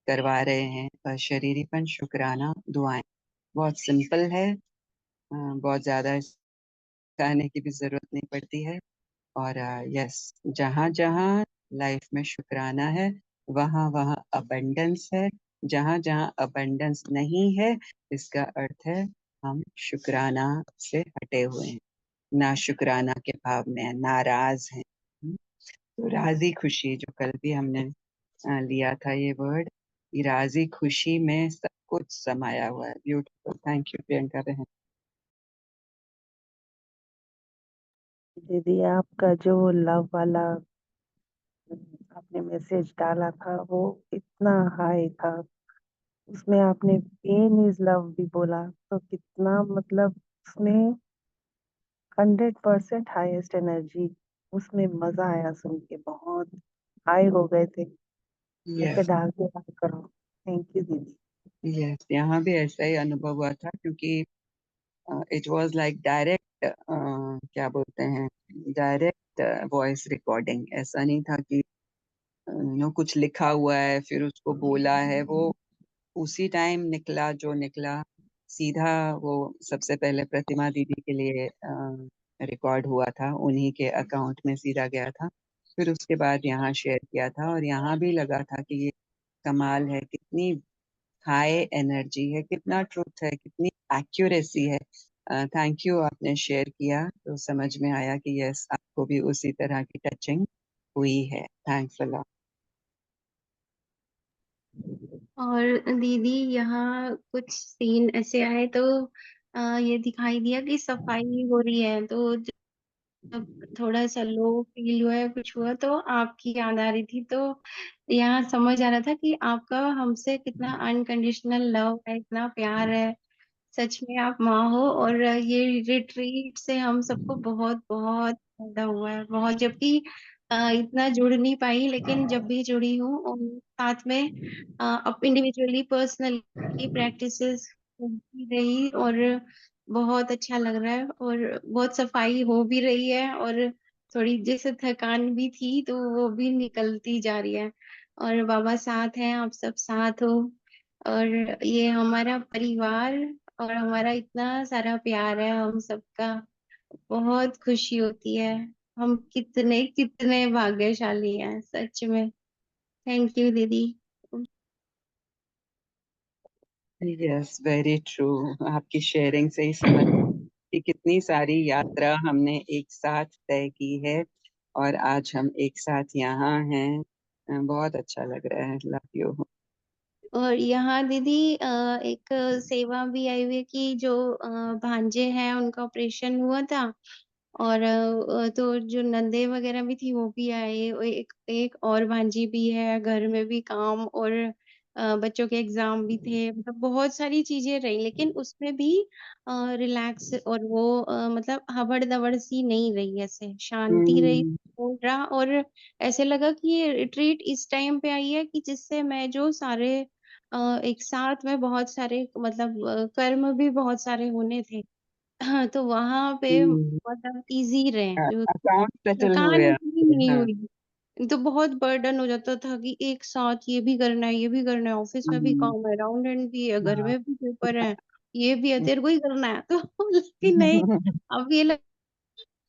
करवा रहे हैं। शरीरीपन शुक्राना दुआएं, बहुत सिंपल है, बहुत ज्यादा कहने की भी जरूरत नहीं पड़ती है। और यस, जहाँ जहाँ लाइफ में शुक्राना है वहाँ वहाँ अबंडेंस है। जहाँ जहाँ अबंडेंस नहीं है, इसका अर्थ है हम शुक्राना से हटे हुए हैं, ना शुक्राना के भाव में हैं, नाराज हैं। तो राजी खुशी, जो कल भी हमने लिया था ये वर्ड, ये राजी खुशी में सब कुछ समाया हुआ है। ब्यूटीफुल, थैंक यू प्रियंका बहन। दीदी आपका जो लव वाला आपने मैसेज डाला था वो इतना हाई था, उसमें आपने पेन इज लव भी बोला, तो कितना मतलब उसमें 100% हाईएस्ट एनर्जी, उसमें मजा आया सुन के, बहुत हाई हो गए थे। ऐसे यस डालते रहा करो। थैंक यू दीदी। यस, यहाँ भी ऐसा ही अनुभव हुआ था, क्योंकि इट वाज लाइक डायरेक्ट, क्या बोलते हैं, डायरेक्ट वॉइस रिकॉर्डिंग। ऐसा नहीं था कि कुछ लिखा हुआ है फिर उसको बोला है। वो उसी टाइम निकला जो निकला, सीधा वो सबसे पहले प्रतिमा दीदी के लिए रिकॉर्ड हुआ था, उन्हीं के अकाउंट में सीधा गया था। फिर उसके बाद यहाँ शेयर किया था, और यहाँ भी लगा था कि ये कमाल है, कितनी हाई एनर्जी है, कितना ट्रुथ है, कितनी एक्यूरेसी है। थैंक यू, आपने शेयर किया तो समझ में आया कि यस, आपको भी उसी तरह की टचिंग हुई है। Thanks a lot. और दीदी यहाँ कुछ सीन ऐसे आए तो ये दिखाई दिया कि सफाई हो रही है, तो जब थोड़ा सा लो फील हुआ है, कुछ हुआ तो आपकी याद आ रही थी। तो यहाँ समझ आ रहा था कि आपका हमसे कितना अनकंडीशनल लव है, इतना प्यार है। सच में आप माँ हो। और ये रिट्रीट से हम सबको बहुत बहुत फायदा हुआ है, बहुत। जबकि इतना जुड़ नहीं पाई, लेकिन जब भी जुड़ी हूँ और साथ में अब इंडिविजुअली पर्सनली प्रैक्टिसेस होती रही, और बहुत अच्छा लग रहा है, और बहुत सफाई हो भी रही है, और थोड़ी जैसे थकान भी थी तो वो भी निकलती जा रही है। और बाबा साथ हैं, आप सब साथ हो, और ये हमारा परिवार, और हमारा इतना सारा प्यार है हम सबका। बहुत खुशी होती है। हम कितने कितने भाग्यशाली हैं सच में। थैंक यू दीदी। Yes, very true. आपकी शेयरिंग से ही समझ कि कितनी सारी यात्रा हमने एक साथ तय की है, और आज हम एक साथ यहाँ हैं। बहुत अच्छा लग रहा है। Love you. और यहाँ दीदी एक सेवा भी आई हुई है कि जो भांजे हैं उनका ऑपरेशन हुआ था, और तो जो नंदे वगैरह भी थी वो भी आए, और एक एक और भांजी भी है, घर में भी काम, और बच्चों के एग्जाम भी थे, मतलब बहुत सारी चीजें रही, लेकिन उसमें भी रिलैक्स, और वो मतलब हबड़ दबड़ सी नहीं रही, ऐसे शांति रही, हम्म, सुकून रहा। और ऐसे लगा कि ये रिट्रीट इस टाइम पे आई है कि जिससे मैं जो सारे एक साथ में बहुत सारे मतलब कर्म भी बहुत सारे होने थे। हाँ, तो वहां पे हम्म, मतलब इजी रहे, जो अकाउंट सेटल थकान हुए इतनी आपके। नहीं हाँ। हुई। तो बहुत बर्डन हो जाता था कि एक साथ ये भी करना है, ये भी करना है, ऑफिस में भी हम्म, काम है, अकाउंटेंट भी है, घर हाँ। में भी पेपर है, ये भी है, तेरे को ही करना है। तो लेकिन नहीं, अब ये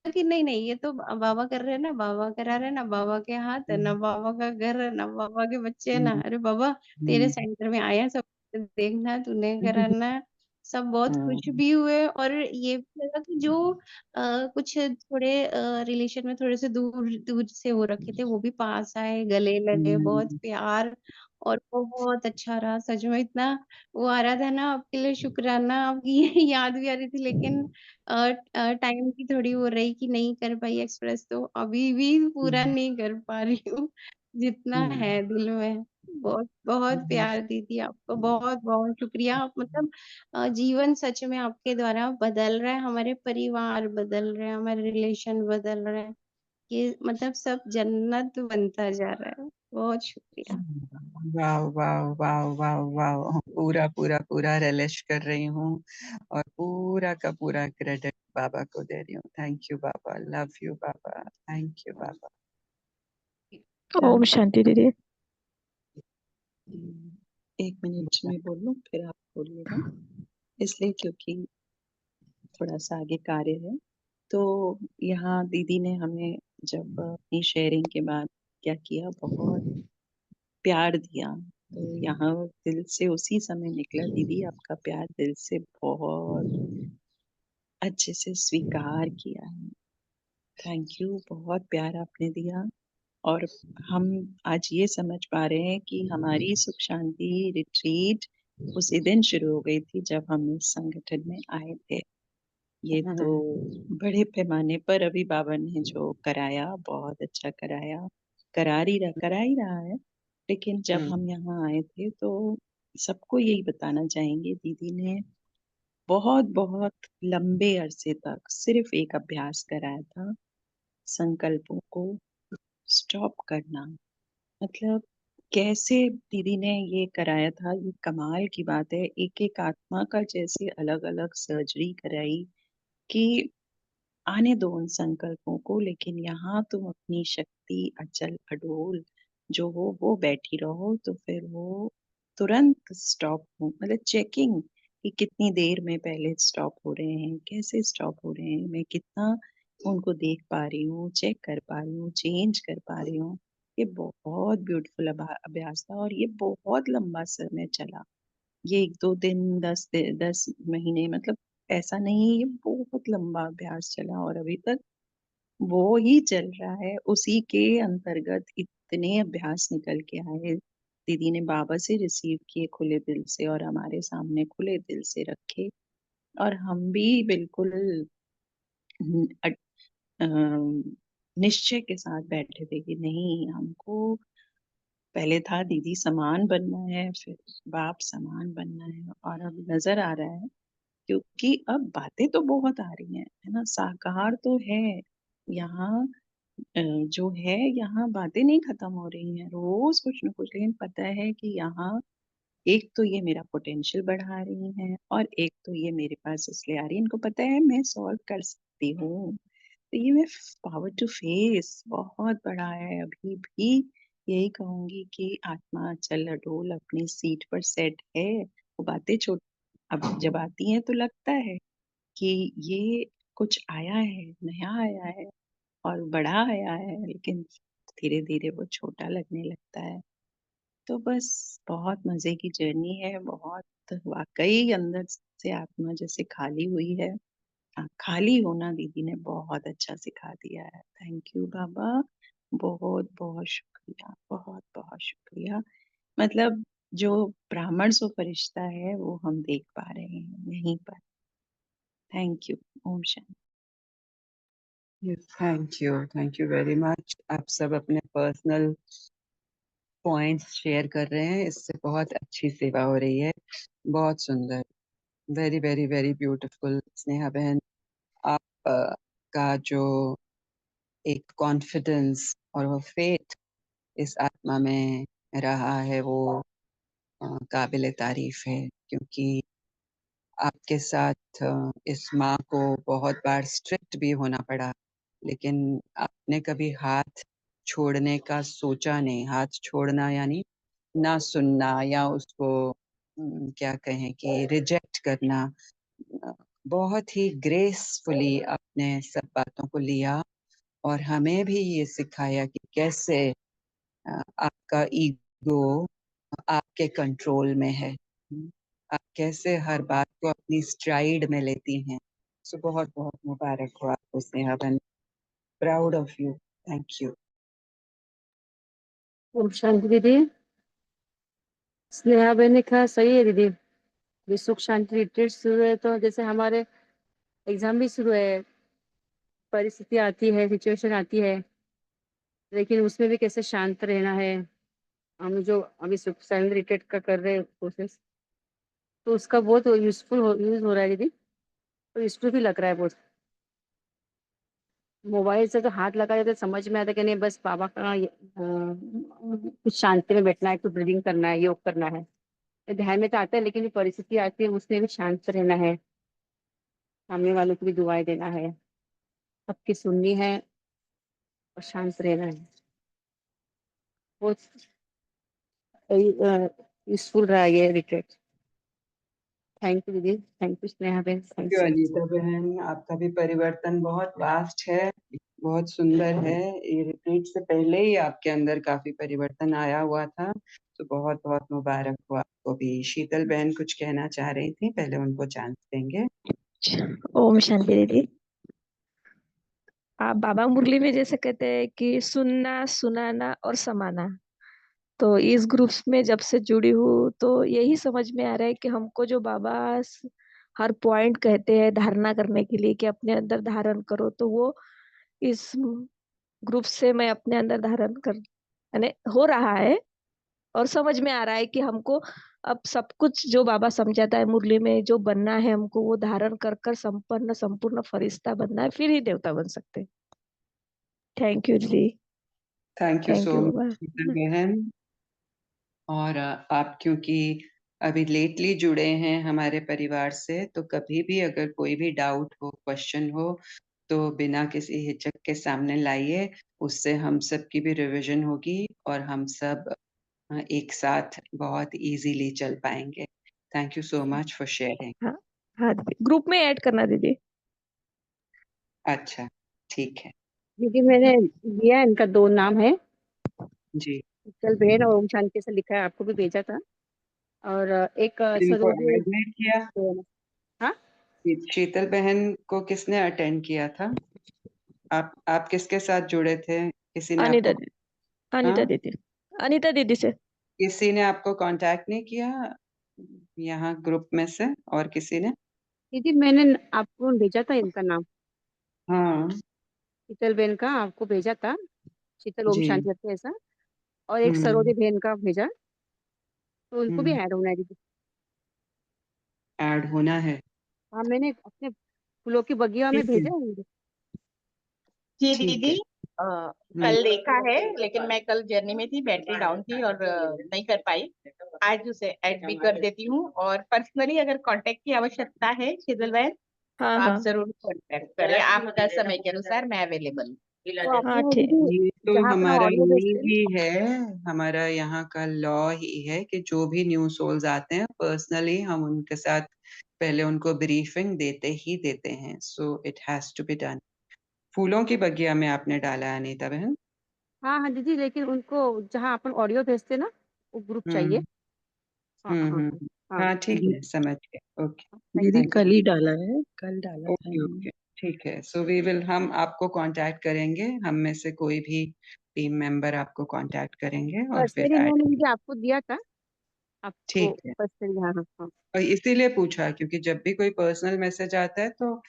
कि नहीं नहीं, ये तो बाबा कर रहे हैं ना, बाबा करा रहे हैं ना, बाबा के हाथ है ना, बाबा का घर है ना, बाबा के बच्चे है ना, अरे बाबा तेरे सेंटर में आए हैं, सब देखना है, तूने कराना है। सब बहुत खुश भी हुए, और ये भी लगा कि जो कुछ थोड़े रिलेशन में थोड़े से दूर दूर से हो रखे थे वो भी पास आए, गले लगे, बहुत प्यार, और बहुत अच्छा रहा सच में। इतना वो आ रहा था ना आपके लिए शुक्राना, आपकी ये याद भी आ रही थी, लेकिन टाइम की थोड़ी वो रही कि नहीं कर पाई एक्सप्रेस, तो अभी भी पूरा नहीं कर पा रही हूँ जितना है दिल में। बहुत बहुत प्यार दीदी, आपको बहुत बहुत शुक्रिया। आप मतलब जीवन सच में आपके द्वारा बदल रहा है, हमारे परिवार बदल रहे हैं, हमारे रिलेशन बदल रहे हैं। ये मतलब सब जन्नत बनता जा रहा है। बहुत शुक्रिया। वाह वाह वाह वाह वाह, पूरा पूरा पूरा रिलिश कर रही हूँ और पूरा का पूरा क्रेडिट बाबा को दे रही हूँ। Thank you Baba, love you Baba, thank you बाबा। ओम शांति दीदी। 1 मिनट में बोल लूं फिर आप बोलिएगा, इसलिए क्योंकि थोड़ा सा आगे कार्य है। तो यहाँ दीदी ने हमें जब अपनी शेयरिंग के बाद क्या किया, बहुत प्यार दिया। तो यहाँ दिल से उसी समय निकला, दीदी आपका प्यार दिल से बहुत अच्छे से स्वीकार किया है। थैंक यू, बहुत प्यार आपने दिया। और हम आज ये समझ पा रहे हैं कि हमारी सुख शांति रिट्रीट उसी दिन शुरू हो गई थी जब हम इस संगठन में आए थे। ये तो बड़े पैमाने पर अभी बाबा ने जो कराया, बहुत अच्छा कराया, करा ही रहा है। लेकिन जब हम यहाँ आए थे तो सबको यही बताना चाहेंगे, दीदी ने बहुत बहुत लंबे अरसे तक सिर्फ एक अभ्यास कराया था, संकल्पों को स्टॉप करना। मतलब कैसे दीदी ने ये कराया था, ये कमाल की बात है। एक एक आत्मा का जैसे अलग अलग सर्जरी कराई कि आने दो उन संकल्पों को, लेकिन यहाँ तुम अपनी शक्ति अचल अडोल जो हो वो बैठी रहो, तो फिर वो तुरंत स्टॉप हो। मतलब चेकिंग कि कितनी देर में पहले स्टॉप हो रहे हैं, कैसे स्टॉप हो रहे हैं, मैं कितना उनको देख पा रही हूँ, चेक कर पा रही हूँ, चेंज कर पा रही हूँ। ये बहुत ब्यूटीफुल अभ्यास था और ये बहुत लंबा समय चला। ये 1-2 दिन 10 महीने मतलब ऐसा नहीं, ये बहुत लंबा अभ्यास चला और अभी तक वो ही चल रहा है। उसी के अंतर्गत इतने अभ्यास निकल के आए, दीदी ने बाबा से रिसीव किए खुले दिल से और हमारे सामने खुले दिल से रखे। और हम भी बिल्कुल न- अ- अम, निश्चय के साथ बैठे थे कि नहीं, हमको पहले था दीदी समान बनना है, फिर बाप समान बनना है, और अब नजर आ रहा है क्योंकि अब बातें तो बहुत आ रही हैं, है ना, साकार तो है यहाँ। जो है यहाँ बातें नहीं खत्म हो रही हैं, रोज कुछ न कुछ। लेकिन पता है कि यहाँ एक तो ये मेरा पोटेंशियल बढ़ा रही हैं और एक तो ये मेरे पास इसलिए आ रही है, इनको पता है मैं सॉल्व कर सकती हूँ। तो ये मैं पावर टू फेस बहुत बड़ा है। अभी भी यही कहूंगी कि आत्मा चल अडोल अपनी सीट पर सेट है। वो बातें छोड़ अब जब आती हैं तो लगता है कि ये कुछ आया है, नया आया है और बड़ा आया है, लेकिन धीरे धीरे वो छोटा लगने लगता है। तो बस बहुत मजे की जर्नी है, बहुत वाकई अंदर से आत्मा जैसे खाली हुई है। हाँ, खाली होना दीदी ने बहुत अच्छा सिखा दिया है। थैंक यू बाबा, बहुत बहुत शुक्रिया, बहुत बहुत शुक्रिया। मतलब जो ब्राह्मण सो फरिश्ता है वो हम देख पा रहे हैं यहीं पर। Thank you. ओम शांति। Thank you very much. आप सब अपने पर्सनल पॉइंट्स शेयर कर रहे हैं, इससे बहुत अच्छी सेवा हो रही है। बहुत सुंदर, very very very beautiful. Sneha बहन, आप का जो एक कॉन्फिडेंस और वो फेथ इस आत्मा में रहा है वो काबिले तारीफ है, क्योंकि आपके साथ इस माँ को बहुत बार स्ट्रिक्ट भी होना पड़ा, लेकिन आपने कभी हाथ छोड़ने का सोचा नहीं। हाथ छोड़ना यानी ना सुनना या उसको क्या कहें कि रिजेक्ट करना। अ, बहुत ही ग्रेसफुली आपने सब बातों को लिया और हमें भी ये सिखाया कि कैसे आपका ईगो आपके कंट्रोल में है। आप कैसे हर बात को अपनी स्ट्राइड में लेती हैं। सो बहुत बहुत मुबारक हो आपको स्नेहा बहन, proud of you. Thank you. ओम शांति दीदी। स्नेहा बहन ने कहा सही है दीदी, ये सुख शांति रिट्रीट शुरू है तो जैसे हमारे एग्जाम भी शुरू है, परिस्थिति आती है, सिचुएशन आती है, लेकिन उसमें भी कैसे शांत रहना है। हम जो अभी सुख शांति रिट्रीट का कर रहे हैं प्रोसेस, तो उसका बहुत यूज हो रहा है दीदी, तो यूजफुल भी लग रहा है बहुत। मोबाइल से तो हाथ लगा देते समझ में आता कि नहीं, बस बाबा का कुछ शांति में बैठना है, कुछ ब्रीदिंग करना है, योग करना है। ये ध्यान में तो आता है, लेकिन जो परिस्थिति आती है उसमें भी शांत रहना है, सामने वालों को भी दुआएं देना है, सबकी सुननी है और शांत रहना है। बहुत यूजफुल रहा ये रिट्रीट। थैंक यू दीदी, थैंक यू स्नेहा बहन, थैंक क्यों यू। अनीता बहन, आपका भी परिवर्तन बहुत वास्ट है, बहुत सुंदर है। ये रिट्रीट से पहले ही आपके अंदर काफी परिवर्तन आया हुआ था, तो बहुत बहुत मुबारक हो आपको भी। शीतल बहन कुछ कहना चाह रही थी, पहले उनको चांस देंगे। ओम शांति दीदी। आप बाबा मुरली में जैसे कहते हैं कि सुनना, सुनाना और समाना, तो इस ग्रुप्स में जब से जुड़ी हूँ तो यही समझ में आ रहा है कि हमको जो बाबा हर पॉइंट कहते हैं धारणा करने के लिए कि अपने अंदर धारण करो, तो वो इस ग्रुप से मैं अपने अंदर धारण कर यानी हो रहा है। और समझ में आ रहा है कि हमको अब सब कुछ जो बाबा समझाता है मुरली में जो बनना है, हमको वो धारण कर कर संपन्न संपूर्ण फरिश्ता बनना है, फिर ही देवता बन सकते हैं। Thank you ji. Thank you thank so you much Baba. Sheetal बहन। और आप क्योंकि अभी लेटली जुड़े हैं हमारे परिवार से, तो कभी भी अगर कोई भी डाउट हो, क्वेश्चन हो, तो बिना किसी हिचक के सामने लाइए। उससे हम सब की भी रिवीजन होगी और हम सब एक साथ बहुत इजीली चल पाएंगे। Thank you so much for sharing. हाँ हाँ दीदी, ग्रुप में ऐड करना दीदी। अच्छा, ठीक है दीदी मैंने दिया है, इनका 2 नाम है, जी। शीतल बहन और ओम शांति से लिखा है, आपको भी भेजा था। और एक इनको सरोज ऐड नहीं किया? बहन। हाँ शीतल बहन को किसने अटेंड किया था? आप किसके साथ जुड़े थे? किसी ने अनिता आपको? दीदी, अनिता हाँ, दीदी, अनिता दीदी से। किसी ने आपको कांटेक्ट नहीं किया यहाँ ग्रुप में से, और किसी ने? दीदी मैंने आपको भेजा था इनका नाम, हाँ शीतल बहन का आपको भेजा था, शीतल ओम जी। शांति करके ऐसा, और एक हम्म सरोज बहन का भेजा, तो उनको भी ऐड होना है दीदी। ऐड होना है। हाँ मैंने अपने फूलों की बगिया में ठीक है, भेजा है इनको। जी ठीक दीदी, है। कल देखा है, लेकिन मैं कल जर्नी में थी, बैटरी डाउन थी और नहीं कर पाई। आज उसे ऐड भी कर देती हूँ, और पर्सनली अगर कांटेक्ट की आवश्यकता है शीतल बहन, हाँ तो आप हाँ जरूर कांटेक्ट करें, आपका समय के अनुसार मैं अवेलेबल हूँ। तो हाँ आपने ठीक। दीदी ये तो जहाँ अपना हमारा ऑडियो रूल भेजते हैं ही है, हमारा यहाँ का लॉ ही है कि जो भी न्यू सोल्स आते हैं पर्सनली हम उनके साथ पहले उनको ब्रीफिंग देते ही देते हैं। So it has to be done. फूलों की बगिया में आपने डाला है अनीता बहन? हाँ हाँ दीदी, लेकिन उनको जहाँ अपन ऑडियो भेजते हैं ना, वो ग्रुप चाहिए। हम्म हाँ हाँ हाँ। हाँ ठीक दी- है, समझ गए। ओके, थैंक दीदी यू। थैंक कल ही डाला है, कल डाला यू। था ओके इन्होंने। ओके, ठीक है। सो वी विल, हम आपको कांटेक्ट करेंगे, हम में से कोई भी टीम मेंबर आपको कांटेक्ट करेंगे और फिर पर्सनली ऐड। मैंने दीदी आपको दिया था, आपको ठीक है, पर्सनली। हाँ हाँ हाँ। और इसीलिए पूछा क्योंकि जब भी कोई पर्सनल मैसेज आता है तो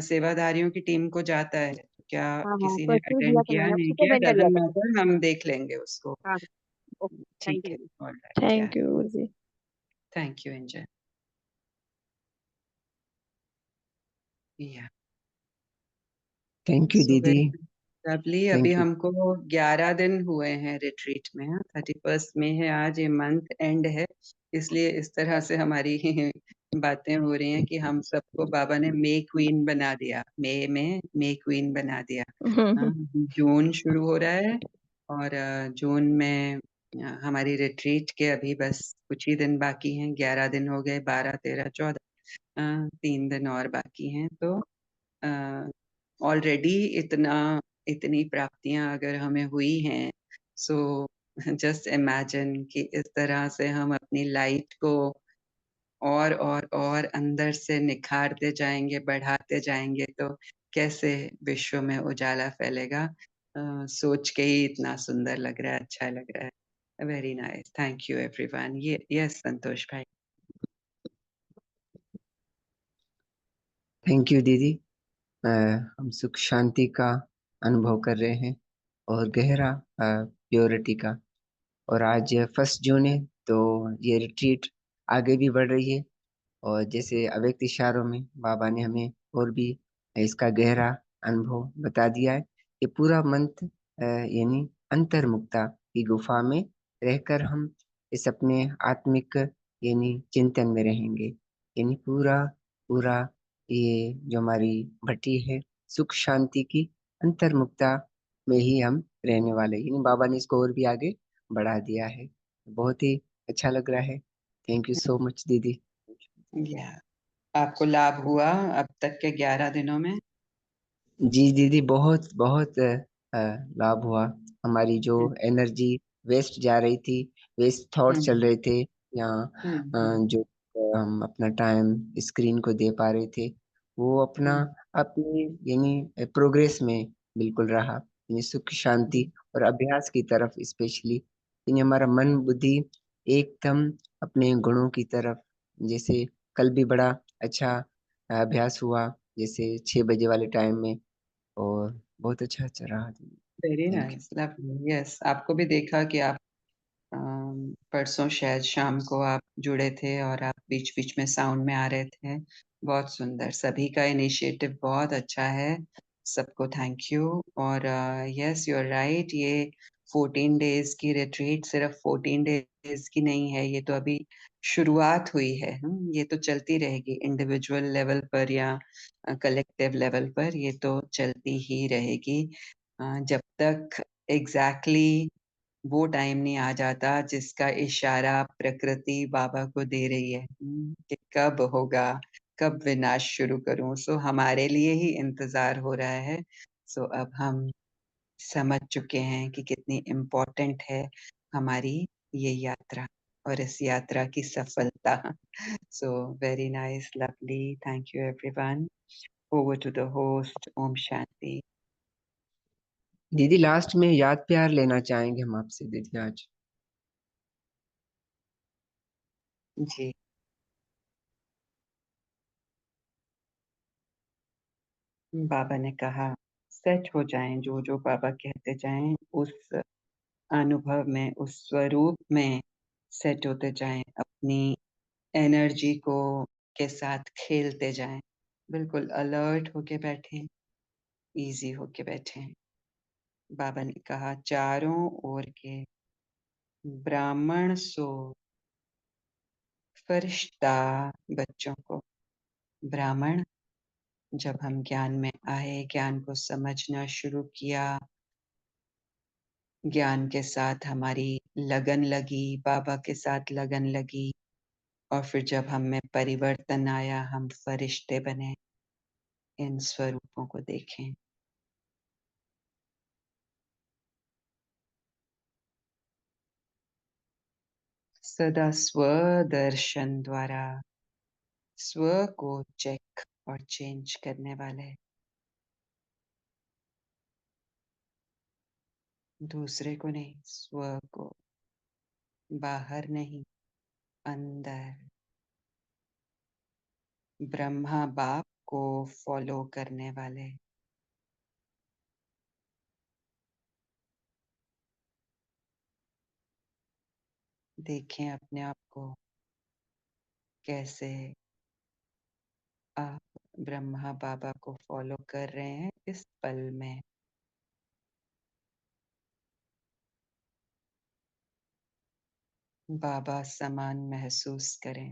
सेवाधारियों की टीम को जाता है, तो क्या हाँ हाँ किसी ने पर्सनली दिया अटेंड था किया मैंने, नहीं शीतल किया, बहन का दिया डजंट था। मैटर, हम देख लेंगे उसको। हाँ ओके, थैंक ठीक यू है, दीदी। Alright, yeah thank you ji. Thank you angel. Yeah thank you so दीदी। Very lovely. अभी थैंक यू। हमको 11 दिन हुए हैं रिट्रीट में। 31 मई है आज, ये मंथ एंड है, इसलिए इस तरह से हमारी बातें हो रही हैं कि हम सबको बाबा ने मे क्वीन बना दिया, मई में मे क्वीन बना दिया। हाँ, जून शुरू हो रहा है और जून में हमारी रिट्रीट के अभी बस कुछ ही दिन बाकी हैं। 11 दिन हो गए, 12, 13, 14, 3 दिन और बाकी हैं। तो ऑलरेडी इतनी प्राप्तियां अगर हमें हुई हैं, सो जस्ट इमेजिन कि इस तरह से हम अपनी लाइट को और अंदर से निखारते जाएंगे, बढ़ाते जाएंगे, तो कैसे विश्व में उजाला फैलेगा। सोच के ही इतना सुंदर लग रहा है, अच्छा लग रहा है। Very nice, thank you everyone. ये यस संतोष भाई। थैंक यू दीदी। हम सुख शांति का अनुभव कर रहे हैं और गहरा प्योरिटी का। और आज 1 जून है, तो ये रिट्रीट आगे भी बढ़ रही है। और जैसे अव्यक्त इशारों में बाबा ने हमें और भी इसका गहरा अनुभव बता दिया है। ये पूरा मंत्र यानी अंतर्मुक्ता की गुफा में रहकर हम इस अपने आत्मिक यानी चिंतन में रहेंगे। यानी पूरा पूरा ये जो हमारी भट्टी है सुख शांति की अंतर्मुक्ता में ही हम रहने वाले हैं। यानी बाबा ने इसको और भी आगे बढ़ा दिया है। बहुत ही अच्छा लग रहा है। थैंक यू सो मच दीदी। या आपको लाभ हुआ अब तक के 11 दिनों में? जी दीदी, बहुत बहुत लाभ हुआ। हमारी जो एनर्जी वेस्ट जा रही थी, वेस्ट थॉट चल हम्म रहे थे, या हम्म जो हम अपना टाइम स्क्रीन को दे पा रहे थे, वो अपना हम्म अपनी यानी प्रोग्रेस में बिल्कुल रहा। यानी सुख शांति और अभ्यास की तरफ स्पेशली, यानी हमारा मन बुद्धि एकदम अपने गुणों की तरफ। जैसे कल भी बड़ा अच्छा अभ्यास हुआ, जैसे 6 बजे वाले टाइम में, और बहुत अच्छा अच्छा रहा। Very thank you. Nice, lovely. Yes, आपको भी देखा कि आप परसों शायद शाम को आप जुड़े थे और आप बीच बीच में साउंड में आ रहे थे। बहुत सुंदर, सभी का इनिशिएटिव बहुत अच्छा है। सबको थैंक यू। और यस, यू आर राइट, ये 14 डेज की रिट्रीट सिर्फ 14 डेज की नहीं है, ये तो अभी शुरुआत हुई है। ये तो चलती रहेगी, इंडिविजुअल लेवल पर या कलेक्टिव लेवल पर ये तो चलती ही रहेगी जब तक एग्जैक्टली वो टाइम नहीं आ जाता जिसका इशारा प्रकृति बाबा को दे रही है कि कब होगा, कब विनाश शुरू करूं। सो हमारे लिए ही इंतजार हो रहा है। सो अब हम समझ चुके हैं कि कितनी इम्पोर्टेंट है हमारी ये यात्रा और इस यात्रा की सफलता। So very nice, lovely, thank you everyone. Over to the host. ओम शांति। दीदी लास्ट में याद प्यार लेना चाहेंगे हम आपसे दीदी आज। जी। बाबा ने कहा सेट हो जाएं, जो जो बाबा कहते जाएं उस अनुभव में, उस स्वरूप में सेट होते जाएं, अपनी एनर्जी को के साथ खेलते जाएं। बिल्कुल अलर्ट होके बैठें, इजी होके बैठें। बाबा ने कहा चारों ओर के ब्राह्मण सो फरिश्ता बच्चों को, ब्राह्मण जब हम ज्ञान में आए, ज्ञान को समझना शुरू किया, ज्ञान के साथ हमारी लगन लगी, बाबा के साथ लगन लगी, और फिर जब हम में परिवर्तन आया, हम फरिश्ते बने। इन स्वरूपों को देखें। सदा स्व दर्शन द्वारा स्व को चेक और चेंज करने वाले, दूसरे को नहीं, स्व को, बाहर नहीं, अंदर। ब्रह्मा बाप को फॉलो करने वाले, देखें अपने आप को कैसे आप ब्रह्मा बाबा को फॉलो कर रहे हैं इस पल में। बाबा समान महसूस करें।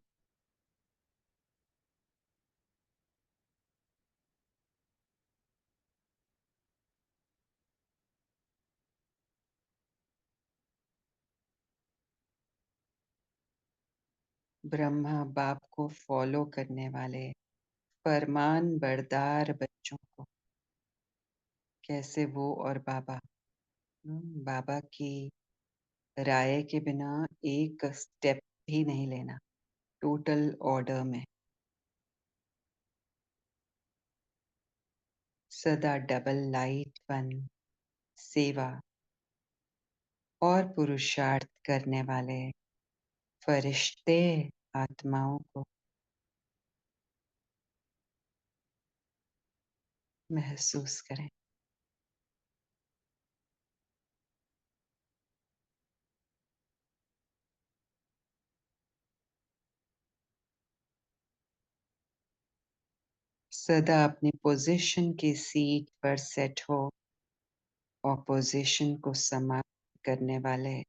ब्रह्मा बाप को फॉलो करने वाले फरमान बरदार बच्चों को कैसे वो और बाबा, बाबा की राय के बिना एक स्टेप भी नहीं लेना, टोटल ऑर्डर में सदा डबल लाइट बन सेवा और पुरुषार्थ करने वाले फरिश्ते आत्माओं को महसूस करें। सदा अपनी पोजीशन की सीट पर सेट हो, ऑपोजिशन को समाप्त करने वाले।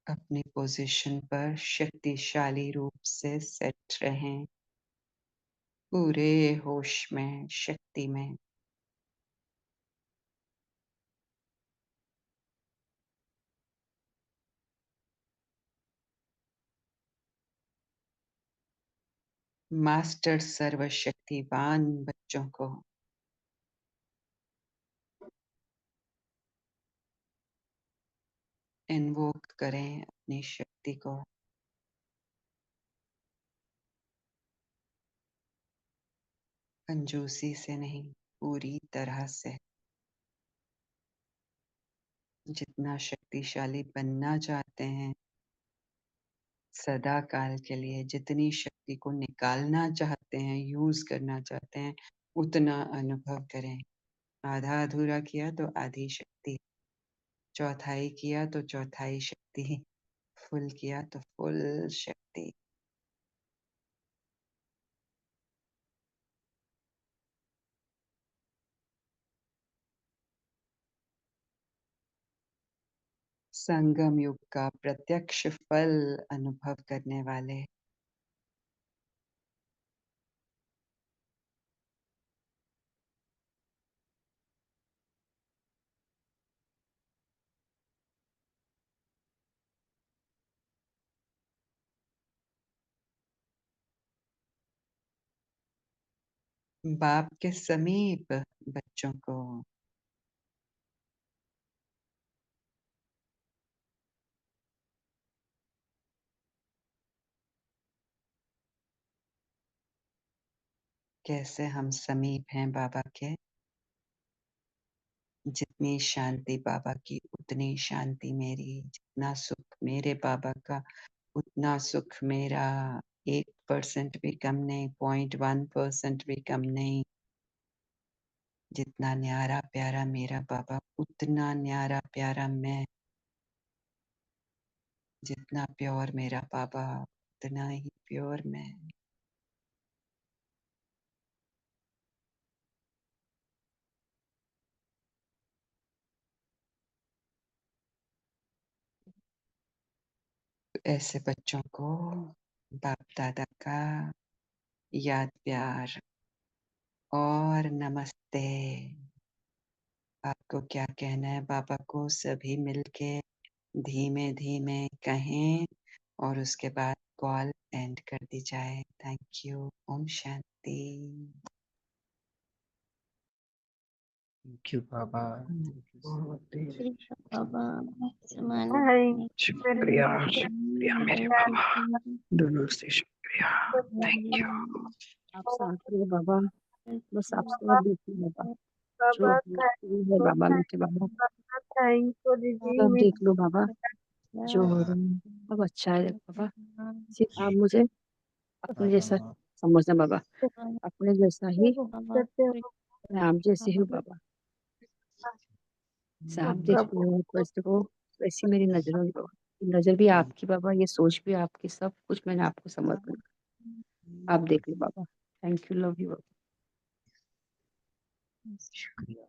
अपनी पोजीशन पर शक्तिशाली रूप से सेट रहें, पूरे होश में, शक्ति में। मास्टर सर्वशक्तिवान बच्चों को इन्वोक करें अपनी शक्ति को। कंजूसी से नहीं, पूरी तरह से। जितना शक्तिशाली बनना चाहते हैं सदा काल के लिए, जितनी शक्ति को निकालना चाहते हैं, यूज करना चाहते हैं, उतना अनुभव करें। आधा अधूरा किया तो आधी शक्ति, चौथाई किया तो चौथाई शक्ति, फुल किया तो फुल शक्ति। संगम युग का प्रत्यक्ष फल अनुभव करने वाले। बाप के समीप बच्चों को कैसे हम समीप हैं बाबा के। जितनी शांति बाबा की उतनी शांति मेरी, जितना सुख मेरे बाबा का उतना सुख मेरा। 1% भी कम नहीं, 0.1% भी कम नहीं। जितना न्यारा प्यारा मेरा बाबा उतना न्यारा प्यारा मैं। जितना प्योर मेरा बाबा उतना ही प्योर मैं। ऐसे बच्चों को बाप दादा का याद प्यार और नमस्ते। आपको क्या कहना है बाबा को, सभी मिलके धीमे धीमे कहें और उसके बाद कॉल एंड कर दी जाए। Thank you. ओम शांति। Thank you Baba, thank you. Baba समाना शुक्रिया शुक्रिया मेरे बाबा, दोनों से शुक्रिया। Thank you. आप शांत रहिए बाबा, बस आप सब देखिए बाबा, जो बाबा भी है बाबा, मीठे बाबा, थैंक यू दीदी सब देख लो बाबा, जो हो रहा है सब अच्छा है बाबा। सिर्फ आप मुझे अपने जैसा समझना बाबा, अपने जैसा ही करते हो मैं आप जैसे हूँ बाबा। जैसे आप देख रहे हो वैसे को, वैसी मेरी नजरों की बाबा, नजर भी आपकी बाबा, ये सोच भी आपकी, सब कुछ मैंने आपको समर्पण किया। आप देख लो बाबा। थैंक यू, लव यू बाबा। शुक्रिया।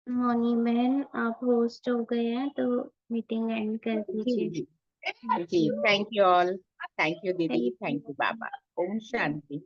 मोनी बहन आप होस्ट हो गए हैं तो मीटिंग एंड कर दीजिए। Thank you all. Thank you दीदी, थैंक यू बाबा। ओम शांति।